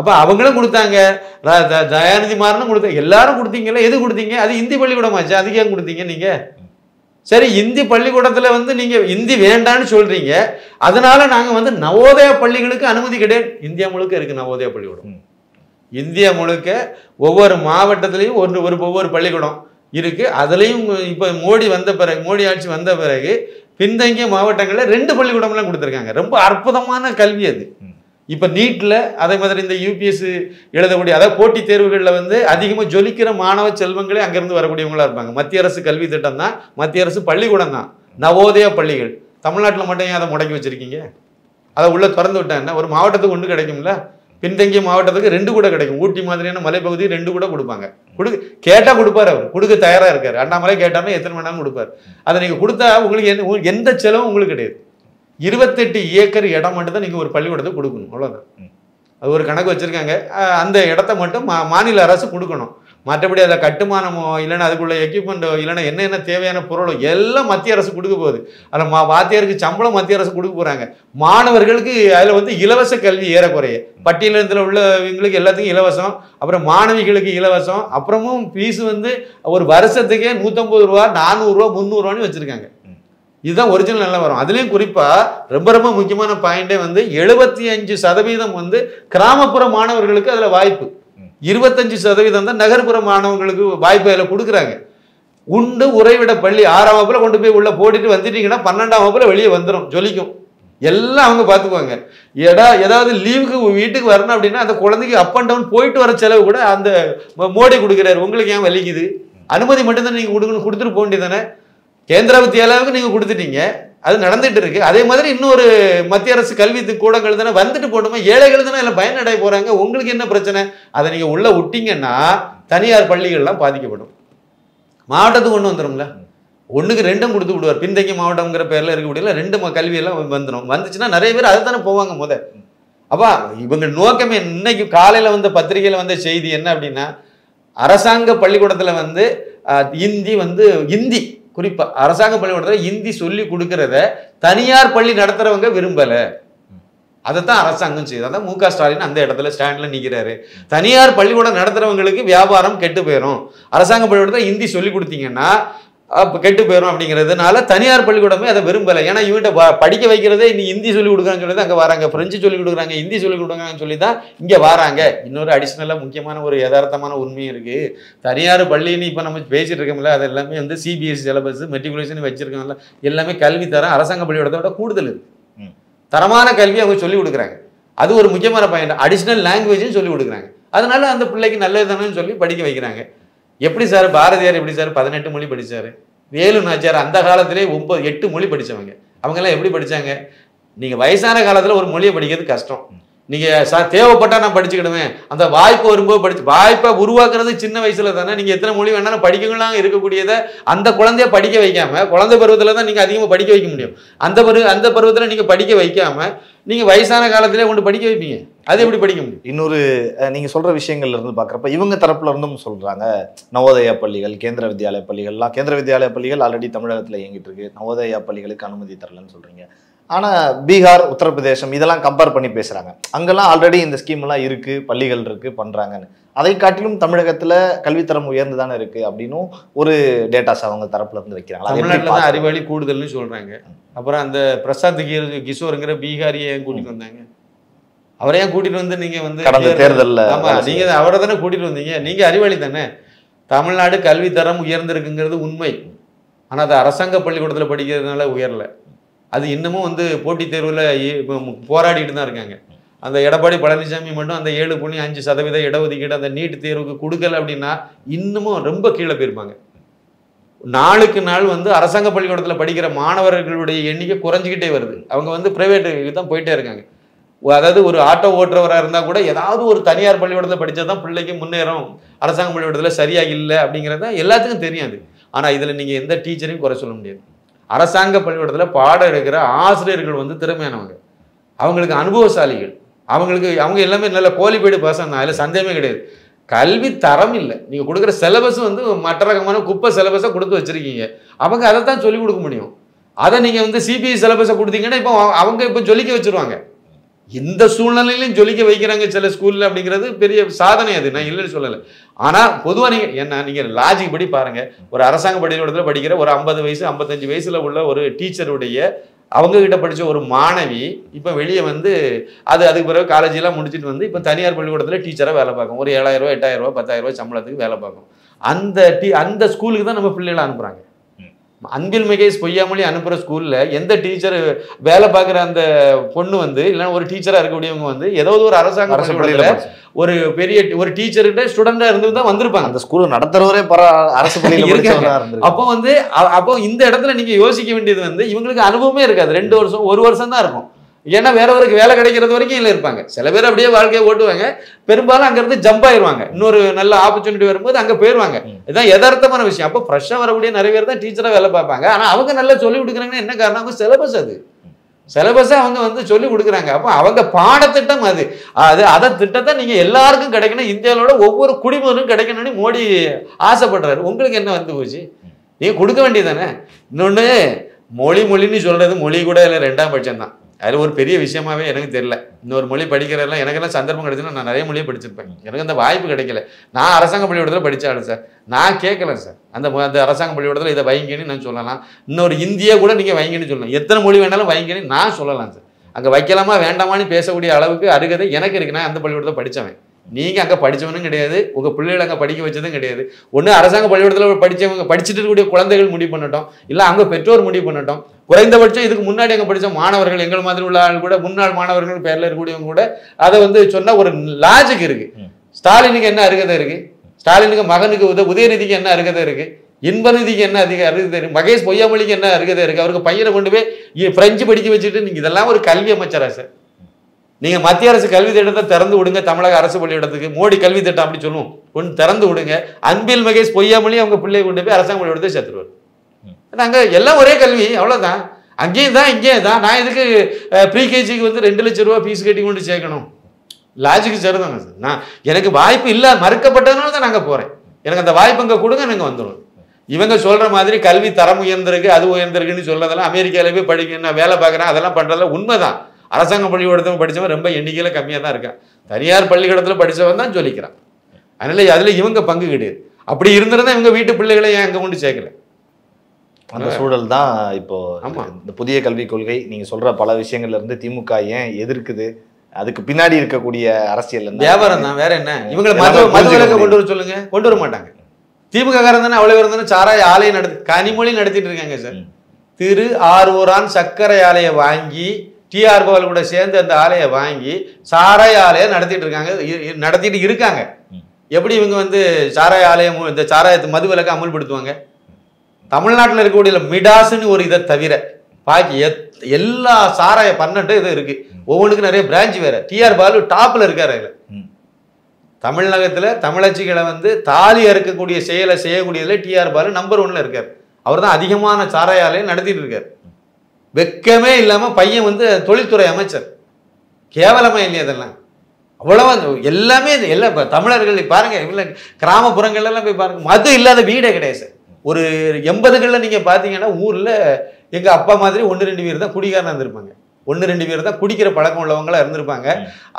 அப்ப அவங்களும் கொடுத்தாங்க, தயாநிதி மாறனும் கொடுத்தாங்க, எல்லாரும் கொடுத்தீங்கல்ல. எது கொடுத்தீங்க? அது இந்தி பள்ளிக்கூடமாச்சு, அதுக்கு ஏன் கொடுத்தீங்க நீங்க? சரி, இந்தி பள்ளிக்கூடத்துல வந்து நீங்க இந்தி வேண்டான்னு சொல்றீங்க, அதனால நாங்க வந்து நவோதய பள்ளிகளுக்கு அனுமதி கிடையாது. இந்தியா முழுக்க இருக்கு நவோதய பள்ளிக்கூடம். இந்தியா முழுக்க ஒவ்வொரு மாவட்டத்திலையும் ஒவ்வொரு பள்ளிக்கூடம் இருக்கு. அதுலயும் இப்ப மோடி ஆட்சி வந்த பிறகு பின்தங்கிய மாவட்டங்களில் 2 பள்ளிக்கூடம்லாம் கொடுத்துருக்காங்க. ரொம்ப அற்புதமான கல்வி அது. இப்போ நீட்டில் அதே மாதிரி இந்த யூபிஎஸ் எழுதக்கூடிய, அதாவது போட்டித் தேர்வுகளில் வந்து அதிகமாக ஜொலிக்கிற மாணவ செல்வங்களே அங்கேருந்து வரக்கூடியவங்களா இருப்பாங்க. மத்திய அரசு கல்வி திட்டம் தான், மத்திய அரசு பள்ளிக்கூடம் தான், நவோதயா பள்ளிகள். தமிழ்நாட்டில் மட்டும் ஏன் அதை முடக்கி வச்சிருக்கீங்க? அதை உள்ள திறந்து விட்டாங்கன்னா ஒரு மாவட்டத்துக்கு 1 கிடைக்கும்ல, பின்தங்கிய மாவட்டத்துக்கு 2 கூட கிடைக்கும். ஊட்டி மாதிரியான மலைப்பகுதி 2 கூட கொடுப்பாங்க. கேட்டால் கொடுப்பார், அவர் கொடுக்க தயாராக இருக்காரு. அண்ணாமலை கேட்டாருன்னா எத்தனை மணி நேரம் கொடுப்பார். அதை நீங்கள் கொடுத்தா உங்களுக்கு எந்த செலவும் உங்களுக்கு கிடையாது. 28 ஏக்கர் இடம் மட்டும் தான் நீங்கள் ஒரு பள்ளிக்கூடத்தை கொடுக்கணும், அவ்வளோதான். அது ஒரு கணக்கு வச்சுருக்காங்க. அந்த இடத்த மட்டும் மாநில அரசு கொடுக்கணும். மற்றபடி அதில் கட்டுமானமோ இல்லைன்னா அதுக்குள்ள எக்யூப்மெண்ட்டோ இல்லைன்னா என்ன தேவையான பொருளோ எல்லாம் மத்திய அரசு கொடுக்க போகுது. அதில் வாத்தியாருக்கு சம்பளம் மத்திய அரசு கொடுக்க போகிறாங்க. மாணவர்களுக்கு அதில் வந்து இலவச கல்வி ஏறக்குறைய பட்டியலத்தில் உள்ளவங்களுக்கு எல்லாத்துக்கும் இலவசம், அப்புறம் மாணவிகளுக்கு இலவசம், அப்புறமும் ஃபீஸ் வந்து ஒரு வருஷத்துக்கே 150 ரூபா 400 ரூபா 300 ரூபான்னு வச்சுருக்காங்க. இதுதான் ஒரிஜினல் நல்லா வரும். அதுலேயும் குறிப்பாக ரொம்ப முக்கியமான பாயிண்டே வந்து 75% வந்து கிராமப்புற மாணவர்களுக்கு அதில் வாய்ப்பு, 25% தான் நகர்ப்புற மாணவர்களுக்கு வாய்ப்பு அதில் கொடுக்குறாங்க. உண்டு உறைவிட பள்ளி 6ஆம் வகுப்புல கொண்டு போய் உள்ள போட்டுட்டு வந்துட்டீங்கன்னா 12ஆம் வகுப்புல வெளியே வந்துடும், ஜொலிக்கும். எல்லாம் அவங்க பார்த்துக்குவாங்க. ஏதாவது லீவுக்கு வீட்டுக்கு வரணும் அப்படின்னா அந்த குழந்தைக்கு அப் அண்ட் டவுன் போயிட்டு வர செலவு கூட அந்த மோடி கொடுக்குறாரு. உங்களுக்கு ஏன் வலிக்குது? அனுமதி மட்டும்தான் நீங்கள் கொடுத்துட்டு போக வேண்டியதானே. கேந்திர வித்யாலயாவுக்கு நீங்கள் கொடுத்துட்டீங்க, அது நடந்துட்டு இருக்கு. அதே மாதிரி இன்னொரு மத்திய அரசு கல்வி கூடங்கள் தானே வந்துட்டு போட்டோமா, ஏழைகள் தானே எல்லாம் பயனடைய போறாங்க. உங்களுக்கு என்ன பிரச்சனை? அதை நீங்க உள்ள விட்டீங்கன்னா தனியார் பள்ளிகள்லாம் பாதிக்கப்படும். மாவட்டத்துக்கு ஒன்று வந்துடும்ல, 1க்கு 2 கொடுத்து விடுவார். பின்தங்கிய மாவட்டம்ங்கிற பேர்ல இருக்கக்கூடிய 2 கல்வியெல்லாம் வந்துடும். வந்துச்சுன்னா நிறைய பேர் அதை தானே போவாங்க. அப்பா இவங்க நோக்கமே, இன்னைக்கு காலையில வந்த பத்திரிகையில வந்த செய்தி என்ன அப்படின்னா, அரசாங்க பள்ளிக்கூடத்துல வந்து இந்தி குறிப்பா அரசாங்க பள்ளிக்கூடத்தில் இந்தி சொல்லி கொடுக்கறத தனியார் பள்ளி நடத்துறவங்க விரும்பல. அதைத்தான் அரசாங்கம் செய்யுது. அதான் மு க ஸ்டாலின் அந்த இடத்துல ஸ்டாண்ட்ல நிற்கிறாரு. தனியார் பள்ளிக்கூடம் நடத்துறவங்களுக்கு வியாபாரம் கெட்டு போயிடும், அரசாங்க பள்ளிக்கூடத்தில் இந்தி சொல்லி கொடுத்தீங்கன்னா கெட்டு போயிடும் அப்படிங்கிறதுனால தனியார் பள்ளிக்கூடமே அதை விரும்பலை. ஏன்னா இவன்கிட்ட படிக்க வைக்கிறதே நீ ஹிந்தி சொல்லி கொடுக்குறாங்கன்னு சொல்லி தான் அங்கே வராங்க, பிரெஞ்சு சொல்லி கொடுக்குறாங்க, ஹிந்தி சொல்லி கொடுக்குறாங்கன்னு சொல்லி தான் இங்கே வராங்க. இன்னொரு அடிஷ்னலாக முக்கியமான ஒரு யதார்த்தமான உண்மையும் இருக்குது. தனியார் பள்ளின்னு இப்போ நம்ம பேசிட்டு இருக்கோம்ல, அது எல்லாமே வந்து சிபிஎஸ்சி சிலபஸ் மெட்ரிகுலேஷன் வச்சிருக்கோம்ல, எல்லாமே கல்வி தரம் அரசாங்க பள்ளிக்கூடத்தை விட கூடுதல் இருக்குது. தரமான கல்வி அவங்க சொல்லி கொடுக்குறாங்க. அது ஒரு முக்கியமான பாயிண்ட். அடிஷ்னல் லாங்குவேஜும் சொல்லி கொடுக்குறாங்க. அதனால அந்த பிள்ளைக்கு நல்லது தானேன்னு சொல்லி படிக்க வைக்கிறாங்க. எப்படி சார் பாரதியார் எப்படி சார் 18 மொழி படித்தார்? வேலு நாச்சியார் அந்த காலத்திலே 8 மொழி படித்தவங்க. அவங்கெல்லாம் எப்படி படித்தாங்க? நீங்கள் வயசான காலத்தில் ஒரு மொழியை படிக்கிறது கஷ்டம். நீங்கள் தேவைப்பட்டால் நான் படிச்சுக்கிடுவேன், அந்த வாய்ப்பு வரும்போது வாய்ப்பை உருவாக்குறது சின்ன வயசுல தானே. நீங்கள் எத்தனை மொழி வேணாலும் படிக்கலாம் இருக்கக்கூடியதை அந்த குழந்தைய படிக்க வைக்காமல், குழந்தை பருவத்தில் தான் நீங்கள் அதிகமாக படிக்க வைக்க முடியும். அந்த பருவத்தில் நீங்கள் படிக்க வைக்காமல் நீங்கள் வயசான காலத்திலே கொண்டு படிக்க வைப்பீங்க. அது எப்படி படிக்க முடியும்? இன்னொரு நீங்கள் சொல்கிற விஷயங்கள்ல இருந்து பார்க்குறப்ப இவங்க தரப்புல இருந்தும் சொல்கிறாங்க, நவோதயா பள்ளிகள், கேந்திர வித்யாலய பள்ளிகள்லாம், கேந்திர வித்யாலய பள்ளிகள் ஆல்ரெடி தமிழகத்தில் இயங்கிட்டு இருக்கு, நவோதயா பள்ளிகளுக்கு அனுமதி தரலன்னு சொல்கிறீங்க. ஆனால் பீகார், உத்தரப்பிரதேசம் இதெல்லாம் கம்பேர் பண்ணி பேசுகிறாங்க. அங்கெல்லாம் ஆல்ரெடி இந்த ஸ்கீம்லாம் இருக்குது, பள்ளிகள் இருக்குது, பண்ணுறாங்கன்னு. அதை காட்டிலும் தமிழகத்தில் கல்வித்தரம் உயர்ந்து தானே இருக்குது அப்படின்னும் ஒரு டேட்டாஸ் அவங்க தரப்புல இருந்து வைக்கிறாங்க. தமிழ்நாட்டில் தான் அறிவாளி கூடுதல்னு சொல்கிறாங்க. அப்புறம் அந்த பிரசாத் கிஷோருங்கிற பீகாரியை ஏன் கூட்டிகிட்டு வந்தாங்க? அவரை ஏன் கூட்டிகிட்டு வந்து நீங்கள் வந்து கடந்த தேர்தலில்? ஆமாம், நீங்கள் அவரை தானே கூட்டிகிட்டு வந்தீங்க. நீங்கள் அறிவாளி தானே. தமிழ்நாடு கல்வித்தரம் உயர்ந்திருக்குங்கிறது உண்மை. ஆனால் அது அரசாங்க பள்ளிக்கூடத்தில் படிக்கிறதுனால உயரலை. அது இன்னமும் வந்து போட்டித் தேர்வில் போராடிட்டு தான் இருக்காங்க. அந்த எடப்பாடி பழனிசாமி மட்டும் அந்த 7.5% இடஒதுக்கீடு அந்த நீட் தேர்வுக்கு கொடுக்கல அப்படின்னா இன்னமும் ரொம்ப கீழே போயிருப்பாங்க. நாளுக்கு நாள் வந்து அரசாங்க பள்ளிக்கூடத்தில் படிக்கிற மாணவர்களுடைய எண்ணிக்கை குறைஞ்சிக்கிட்டே வருது. அவங்க வந்து பிரைவேட்டுக்கு தான் போயிட்டே இருக்காங்க. அதாவது ஒரு ஆட்டோ ஓட்டுறவராக இருந்தால் கூட ஏதாவது ஒரு தனியார் பள்ளிக்கூடத்தில் படித்தா தான் பிள்ளைக்கு முன்னேறும், அரசாங்க பள்ளிக்கூடத்தில் சரியாக இல்லை அப்படிங்கிறது தான் எல்லாத்துக்கும் தெரியாது. ஆனால் இதில் நீங்கள் எந்த டீச்சரையும் குறை சொல்ல முடியாது. அரசாங்க பள்ளிக்கூடத்தில் பாடம் எடுக்கிற ஆசிரியர்கள் வந்து திறமையானவங்க, அவங்களுக்கு அனுபவசாலிகள், அவங்க எல்லாமே நல்ல குவாலிஃபைடு பர்சன், அதில் சந்தேகமே கிடையாது. கல்வி தரம் இல்லை. நீங்கள் கொடுக்குற சிலபஸ் வந்து மற்ற ரகமான குப்பை சிலபஸை கொடுத்து வச்சுருக்கீங்க. அவங்க அதை தான் சொல்லிக் கொடுக்க முடியும். அதை நீங்கள் வந்து சிபிஎஸ்சி சிலபஸை கொடுத்தீங்கன்னா இப்போ அவங்க இப்போ ஜொலிக்க வச்சுருவாங்க. இந்த சூழ்நிலையிலையும் ஜொலிக்க வைக்கிறாங்க சில ஸ்கூலில் அப்படிங்கிறது பெரிய சாதனை. அது நான் இல்லைன்னு சொல்லலை. ஆனால் பொதுவாக நீங்கள் லாஜிக் படி பாருங்கள். ஒரு அரசாங்க பள்ளிக்கூடத்தில் படிக்கிற ஒரு 50 வயசு 55 வயசில் உள்ள ஒரு டீச்சருடைய அவங்க கிட்ட படித்த ஒரு மாணவி இப்போ வெளியே வந்து அதுக்கு பிறகு காலேஜெலாம் முடிச்சுட்டு வந்து இப்போ தனியார் பள்ளிக்கூடத்தில் டீச்சராக வேலை பார்க்கும். ஒரு 7,000 ரூபா 8,000 ரூபா 10,000 ரூபா சம்பளத்துக்கு வேலை பார்க்கும். அந்த ஸ்கூலுக்கு தான் நம்ம பிள்ளைகளை அனுப்புகிறாங்க. அன்பில் மகேஷ் பொய்யாமொழி அனுப்புகிற ஸ்கூலில் எந்த டீச்சர் வேலை பார்க்குற அந்த பொண்ணு வந்து இல்லைன்னா ஒரு டீச்சராக இருக்கக்கூடியவங்க வந்து ஏதாவது ஒரு அரசாங்க பள்ளியில் ஒரு பெரிய ஒரு டீச்சர்கிட்ட ஸ்டூடெண்டாக இருந்து தான் வந்திருப்பாங்க. அந்த ஸ்கூல் நடத்துறவரே அரசு பள்ளியில் இருக்காங்க. அப்போ இந்த இடத்துல நீங்கள் யோசிக்க வேண்டியது வந்து இவங்களுக்கு அனுபவமே இருக்காது. 2 வருஷம் 1 வருஷம் தான் இருக்கும். ஏன்னா வேறவருக்கு வேலை கிடைக்கிறது வரைக்கும் இல்லை இருப்பாங்க. சில பேர் அப்படியே வாழ்க்கையை ஓட்டுவாங்க, பெரும்பாலும் அங்கேருந்து ஜம்ப் ஆயிடுவாங்க. இன்னொரு நல்ல ஆப்பர்ச்சுனிட்டி வரும்போது அங்கே போயிடுவாங்க. இதுதான் யதார்த்தமான விஷயம். அப்போ ஃப்ரெஷ்ஷாக வரக்கூடிய நிறைய பேர் தான் டீச்சராக வேலை பார்ப்பாங்க. ஆனால் அவங்க நல்லா சொல்லிக் கொடுக்குறாங்கன்னா என்ன காரணம்? அவங்க சிலபஸ், அது சிலபஸை அவங்க வந்து சொல்லிக் கொடுக்குறாங்க. அப்போ அவங்க பாடத்திட்டம் அதை திட்டத்தை நீங்கள் எல்லாருக்கும் கிடைக்கணும், இந்தியாவோட ஒவ்வொரு குடிமகனும் கிடைக்கணும்னு மோடி ஆசைப்படுறாரு. உங்களுக்கு என்ன வந்து போச்சு? நீங்கள் கொடுக்க வேண்டியதானே. இன்னொன்று மொழின்னு சொல்கிறது மொழி கூட இல்லை, 2ஆம் பட்சம் தான். அது ஒரு பெரிய விஷயமாவே எனக்கு தெரியல. இன்னொரு மொழி படிக்கிறதெல்லாம் எனக்கெல்லாம் சந்தர்ப்பம் கிடைச்சுன்னா நான் நிறைய மொழியை படிச்சிருப்பேன். எனக்கு அந்த வாய்ப்பு கிடைக்கல. நான் அரசாங்க பள்ளிக்கூடத்தில் படித்தாலும் சார், நான் கேட்கல சார். அந்த அரசாங்க பள்ளிக்கூடத்தில் இதை வைங்கன்னு நான் சொல்லலாம். இன்னொரு இந்தியா கூட நீங்கள் வைங்கன்னு சொல்லலாம். எத்தனை மொழி வேணாலும் வைங்கன்னு நான் சொல்லலாம் சார். அங்கே வைக்கலாமா வேண்டாமான்னு பேசக்கூடிய அளவுக்கு அருகதை எனக்கு இருக்கு. நான் அந்த பள்ளிக்கூடத்தில் படித்தவன். நீங்கள் அங்கே படித்தவனும் கிடையாது, உங்கள் பிள்ளைகளை அங்கே படிக்க வச்சதும் கிடையாது. ஒன்று அரசாங்க பள்ளிக்கூடத்தில் படிச்சுட்டு இருக்கக்கூடிய குழந்தைகள் முடிவு பண்ணட்டும், இல்லை அங்கே பெற்றோர் முடிவு பண்ணட்டும். குறைந்தபட்சம் இதுக்கு முன்னாடி அங்கே படித்த மாணவர்கள், எங்கள் மாதிரி உள்ள ஆள் கூட, முன்னாள் மாணவர்கள் பேரில் இருக்கக்கூடியவங்க கூட அதை வந்து சொன்னால் ஒரு லாஜிக் இருக்குது. ஸ்டாலினுக்கு என்ன அருகதை இருக்குது? ஸ்டாலினுக்கு மகனுக்கு உதயநிதிக்கு என்ன அருகதை இருக்குது? இன்பநிதிக்கு என்ன அருகதை இருக்குது? மகேஷ் பொய்யாமொழிக்கு என்ன அருகதை இருக்குது? அவருக்கு பையனை கொண்டு போய் பிரெஞ்சு படிக்க வச்சுட்டு நீங்கள் இதெல்லாம் ஒரு கல்வி அமைச்சரா சார்? நீங்கள் மத்திய அரசு கல்வி திட்டத்தை திறந்து விடுங்க. தமிழக அரசு பள்ளிக்கூடத்துக்கு மோடி கல்வி திட்டம் அப்படி சொல்லுவோம், ஒன்று திறந்து விடுங்க. அன்பில் மகேஷ் பொய்யாமொழி அவங்க பிள்ளையை கொண்டு போய் அரசாங்க பள்ளிக்கூடத்தை சேர்த்துருவார். நாங்கள் எல்லாம் ஒரே கல்வி, அவ்வளோதான். அங்கேயும் தான் இங்கேயும் தான். நான் இதுக்கு ப்ரீகேஜிக்கு வந்து 2 லட்சம் ரூபா ஃபீஸ் கட்டி கொண்டு சேர்க்கணும்? லாஜிக்கு சரிதாங்க சார். நான் எனக்கு வாய்ப்பு இல்லை, மறுக்கப்பட்டதுனால தான் நாங்கள் போகிறேன். எனக்கு அந்த வாய்ப்பு இங்கே கொடுங்க, நாங்கள் வந்துடுவோம். இவங்க சொல்கிற மாதிரி கல்வி தரம் உயர்ந்திருக்கு, அது உயர்ந்திருக்குன்னு சொல்றதெல்லாம் அமெரிக்காவில் போய் படிக்க நான் வேலை பார்க்குறேன் அதெல்லாம் பண்ணுறதெல்லாம் உண்மைதான். அரசாங்க பள்ளிக்கூடத்தில் படித்தவன் ரொம்ப எண்ணிக்கையில் கம்மியாக தான் இருக்கான். தனியார் பள்ளிக்கூடத்தில் படித்தவன் தான் சொல்லிக்கிறான். அதனால அதில் இவங்க பங்கு கிடையாது. அப்படி இருந்திருந்தா இவங்க வீட்டு பிள்ளைகளை ஏன் அங்கே கொண்டு சேர்க்கல? அந்த சூழல் தான் இப்போ. இந்த புதிய கல்விக் கொள்கை நீங்க சொல்ற பல விஷயங்கள்ல இருந்து திமுக ஏன் எதிர்க்குது, அதுக்கு பின்னாடி இருக்கக்கூடிய அரசியல் வியாபாரம் தான், வேற என்ன. இவங்களை மது விலக்க கொண்டு வர சொல்லுங்க, கொண்டு வர மாட்டாங்க. திமுக காரன் தானே அவ்வளவு இருந்தானே சாராய ஆலையை கனிமொழி நடத்திட்டு இருக்காங்க சார். திரு ஆரூரான் சர்க்கரை ஆலையை வாங்கி டிஆர் பால் கூட சேர்ந்து அந்த ஆலையை வாங்கி சாராய ஆலையை நடத்திட்டு இருக்காங்க. எப்படி இவங்க வந்து சாராய ஆலயம் இந்த சாராயத்தை மது விலக்க அமல்படுத்துவாங்க? தமிழ்நாட்டில் இருக்கக்கூடிய மிடாஸ்ன்னு ஒரு இதை தவிர பாக்கி எல்லா சாராய 18 இது இருக்கு. ஒவ்வொன்றுக்கும் நிறைய பிரான்ச் வேற. டிஆர் பாலு டாப்ல இருக்காரு. அதில் தமிழகத்தில் தமிழச்சிகளை வந்து தாலி அறுக்கக்கூடிய செயலை செய்யக்கூடியதுல டிஆர் பாலு நம்பர் 1ல இருக்கார். அவர் தான் அதிகமான சாராய ஆலையை நடத்திட்டு இருக்கார். வெக்கமே இல்லாமல் பையன் வந்து தொழில்துறை அமைச்சர். கேவலமா இல்லையா அதெல்லாம்? அவ்வளவா எல்லாமே எல்லா தமிழர்கள் பாருங்க, இல்லை கிராமப்புறங்கள்லாம் போய் பாருங்க, மது இல்லாத வீடே கிடையாது சார். ஒரு 80களில் நீங்கள் பார்த்தீங்கன்னா ஊரில் எங்கள் அப்பா மாதிரி 1-2 பேர் தான் குடிகாரனாக இருந்திருப்பாங்க. 1-2 பேர் தான் குடிக்கிற பழக்கம் உள்ளவங்களாக இருந்திருப்பாங்க.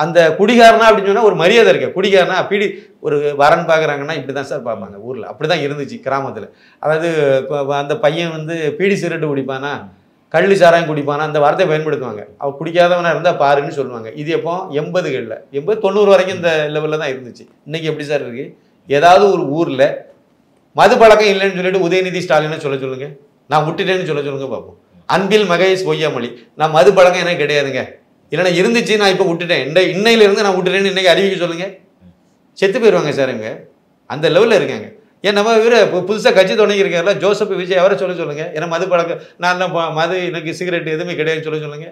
அந்த குடிகாரனா அப்படின்னு சொன்னால் ஒரு மரியாதை இருக்கு. குடிகாரனா பீடி ஒரு வரன் பார்க்குறாங்கன்னா இப்படி தான் சார் பார்ப்பாங்க ஊரில். அப்படி தான் இருந்துச்சு கிராமத்தில். அதாவது அந்த பையன் வந்து பீடி சிகரெட்டு குடிப்பானா, கள்ளி சாராயம் குடிப்பானா, அந்த வார்த்தையை பயன்படுத்துவாங்க. அவள் குடிக்காதவனாக இருந்தால் பாருன்னு சொல்லுவாங்க. இது எப்போ 80களில் 80-90 வரைக்கும் இந்த லெவலில் தான் இருந்துச்சு. இன்றைக்கி எப்படி சார் இருக்குது? ஏதாவது ஒரு ஊரில் மது பழக்கம் இல்லைன்னு சொல்லிட்டு உதயநிதி ஸ்டாலின்னு சொல்லுங்க, நான் விட்டுட்டேன்னு சொல்லுங்க பார்ப்போம். அன்பில் மகேஷ் பொய்யாமொழி நான் மது பழக்கம் எனக்கு கிடையாதுங்க, இல்லைன்னா இருந்துச்சு நான் இப்போ விட்டுட்டேன், இன்னையிலேருந்து நான் விட்டுட்டேன்னு இன்றைக்கி அறிவிக்க சொல்லுங்க. செத்து போயிடுவாங்க சார். இவங்க அந்த லெவலில் இருக்காங்க. ஏன் நம்ம இவரை புதுசாக கட்சி தொடங்கியிருக்காருல ஜோசப் விஜய், அவரை சொல்லுங்க. ஏன்னா மது பழக்கம் நான் மது எனக்கு சிகரெட் எதுவுமே கிடையாதுன்னு சொல்லுங்க.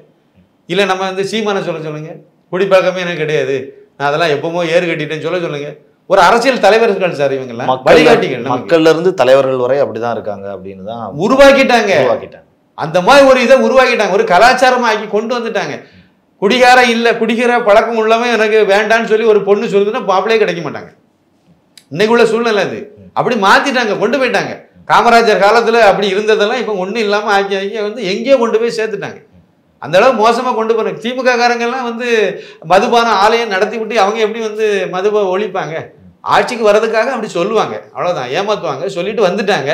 இல்லை நம்ம வந்து சீமானை சொல்லுங்க. குடிப்பழக்கமே எனக்கு கிடையாது, நான் அதெல்லாம் எப்பவுமோ ஏறு கட்டிட்டேன்னு சொல்லுங்க. ஒரு அரசியல் தலைவர்கள் சார் இவங்கெல்லாம் வழிகாட்டிகள், மக்கள்ல இருந்து தலைவர்கள் வரை அப்படிதான் இருக்காங்க அப்படின்னு தான் உருவாக்கிட்டாங்க. அந்த மாதிரி ஒரு இதை உருவாக்கிட்டாங்க, ஒரு கலாச்சாரமா ஆக்கி கொண்டு வந்துட்டாங்க. குடிகாரம் இல்லை, குடிக்கிற பழக்கம் உள்ளவன் எனக்கு வேண்டான்னு சொல்லி ஒரு பொண்ணு சொல்லுதுன்னா மாப்பிளையே கிடைக்க மாட்டாங்க. இன்னைக்கு உள்ள சூழ்நிலை அது. அப்படி மாத்திட்டாங்க, கொண்டு போயிட்டாங்க. காமராஜர் காலத்துல அப்படி இருந்ததெல்லாம் இப்ப ஒண்ணும் இல்லாம ஆக்கி வந்து எங்கேயோ கொண்டு போய் சேர்த்துட்டாங்க. அந்த அளவு மோசமா கொண்டு போறாங்க. திமுக காரங்கெல்லாம் வந்து மதுபான ஆலயம் நடத்தி விட்டு அவங்க எப்படி வந்து மதுவை ஒழிப்பாங்க? ஆட்சிக்கு வர்றதுக்காக அப்படி சொல்லுவாங்க, அவ்வளவுதான், ஏமாத்துவாங்க, சொல்லிட்டு வந்துட்டாங்க.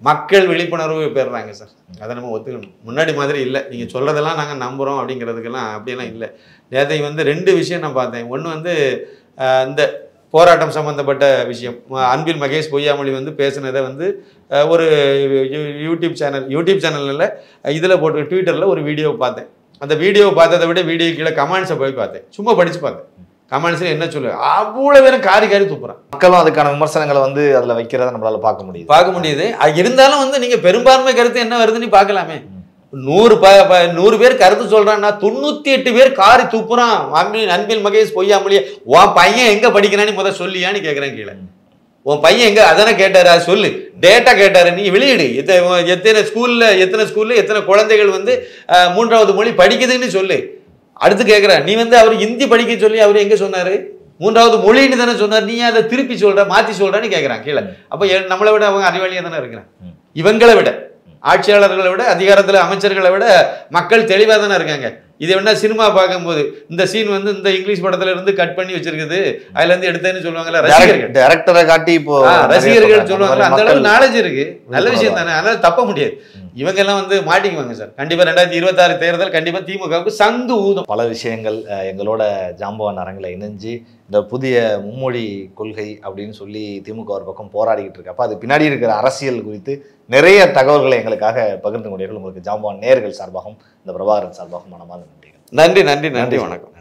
மக்கள் விழிப்புணர்வு பெறுறாங்க சார், அதை நம்ம ஒத்துக்கணும். முன்னாடி மாதிரி இல்லை, நீங்கள் சொல்கிறதெல்லாம் நாங்கள் நம்புகிறோம் அப்படிங்கிறதுக்கெல்லாம் அப்படியெல்லாம் இல்லை. நேற்றைக்கு வந்து 2 விஷயம் நான் பார்த்தேன். ஒன்று வந்து இந்த போராட்டம் சம்மந்தப்பட்ட விஷயம், அன்பில் மகேஷ் பொய்யாமொழி வந்து பேசுனதை வந்து ஒரு யூடியூப் சேனலில் இதில் போட்டு ட்விட்டரில் ஒரு வீடியோ பார்த்தேன். அந்த வீடியோவை பார்த்ததை விட வீடியோ கீழே கமெண்ட்ஸை போய் பார்த்தேன், சும்மா படித்து பார்த்தேன். கமெண்ட்ஸில் என்ன சொல்லு, அவ்வளோ பேரும் காரி துப்புறான். மக்களும் அதுக்கான விமர்சனங்களை வந்து அதில் வைக்கிறத நம்மளால பார்க்க முடியுது. இருந்தாலும் வந்து நீங்கள் பெரும்பான்மை கருத்து என்ன வருதுன்னு பார்க்கலாமே. 100 பேர் கருத்து சொல்றான்னா 98 பேர் காரி துப்புறான். அன்பில் மகேஷ் பொய்யாமொழியே, உன் பையன் எங்க படிக்கிறான்னு முதல் சொல்லியான்னு கேட்கிறேன். கீழே உன் பையன் எங்க அதானே கேட்டாரு, சொல்லு, டேட்டா கேட்டாரு, நீ வெளியிடு. எத்தனை ஸ்கூல்ல எத்தனை குழந்தைகள் வந்து 3வது மொழி படிக்குதுன்னு சொல்லு. அடுத்து கேட்கிறேன், நீ வந்து அவர் ஹிந்தி படிக்க சொல்லி அவர் எங்க சொன்னாரு? 3வது மொழின்னு தானே சொன்னார், நீ அதை திருப்பி சொல்ற, மாத்தி சொல்றான்னு கேட்கிறான் கீழே. அப்ப நம்மளை விட அவங்க அறிவாளியா தானே இருக்கிறான். இவங்களை விட, ஆட்சியாளர்களை விட, அதிகாரத்தில் அமைச்சர்களை விட மக்கள் தெளிவாக தானே இருக்காங்க. இது என்ன சினிமா பார்க்கும்போது இந்த சீன் வந்து இந்த இங்கிலீஷ் படத்துல இருந்து கட் பண்ணி வச்சிருக்குது, அதுல இருந்து எடுத்தேன்னு சொல்லுவாங்கல்ல ரசிகர்கள், டைரக்டரை காட்டி இப்போ ரசிகர்கள் சொல்லுவாங்கல்ல, அந்த அளவு நாலேஜ் இருக்கு, நல்ல விஷயம் தானே, அதனால தப்ப முடியாது. இவங்க எல்லாம் வந்து மாட்டிக்குவாங்க சார். கண்டிப்பா 2026 தேர்தல் கண்டிப்பா திமுகவுக்கு சங்கு ஊதும். பல விஷயங்கள் எங்களோட ஜாம்பவான் அரங்கில் இணைஞ்சு இந்த புதிய மும்மொழி கொள்கை அப்படின்னு சொல்லி திமுக ஒரு பக்கம் போராடிக்கிட்டு இருக்கு. அப்போ அது பின்னாடி இருக்கிற அரசியல் குறித்து நிறைய தகவல்களை எங்களுக்காக பகிர்ந்து கொண்டீர்கள். உங்களுக்கு ஜாம்பவான் நேயர்கள் சார்பாகவும் இந்த பிரபாகரன் சார்பாகவும் மனமார்ந்த நன்றிகள். நன்றி, வணக்கம்.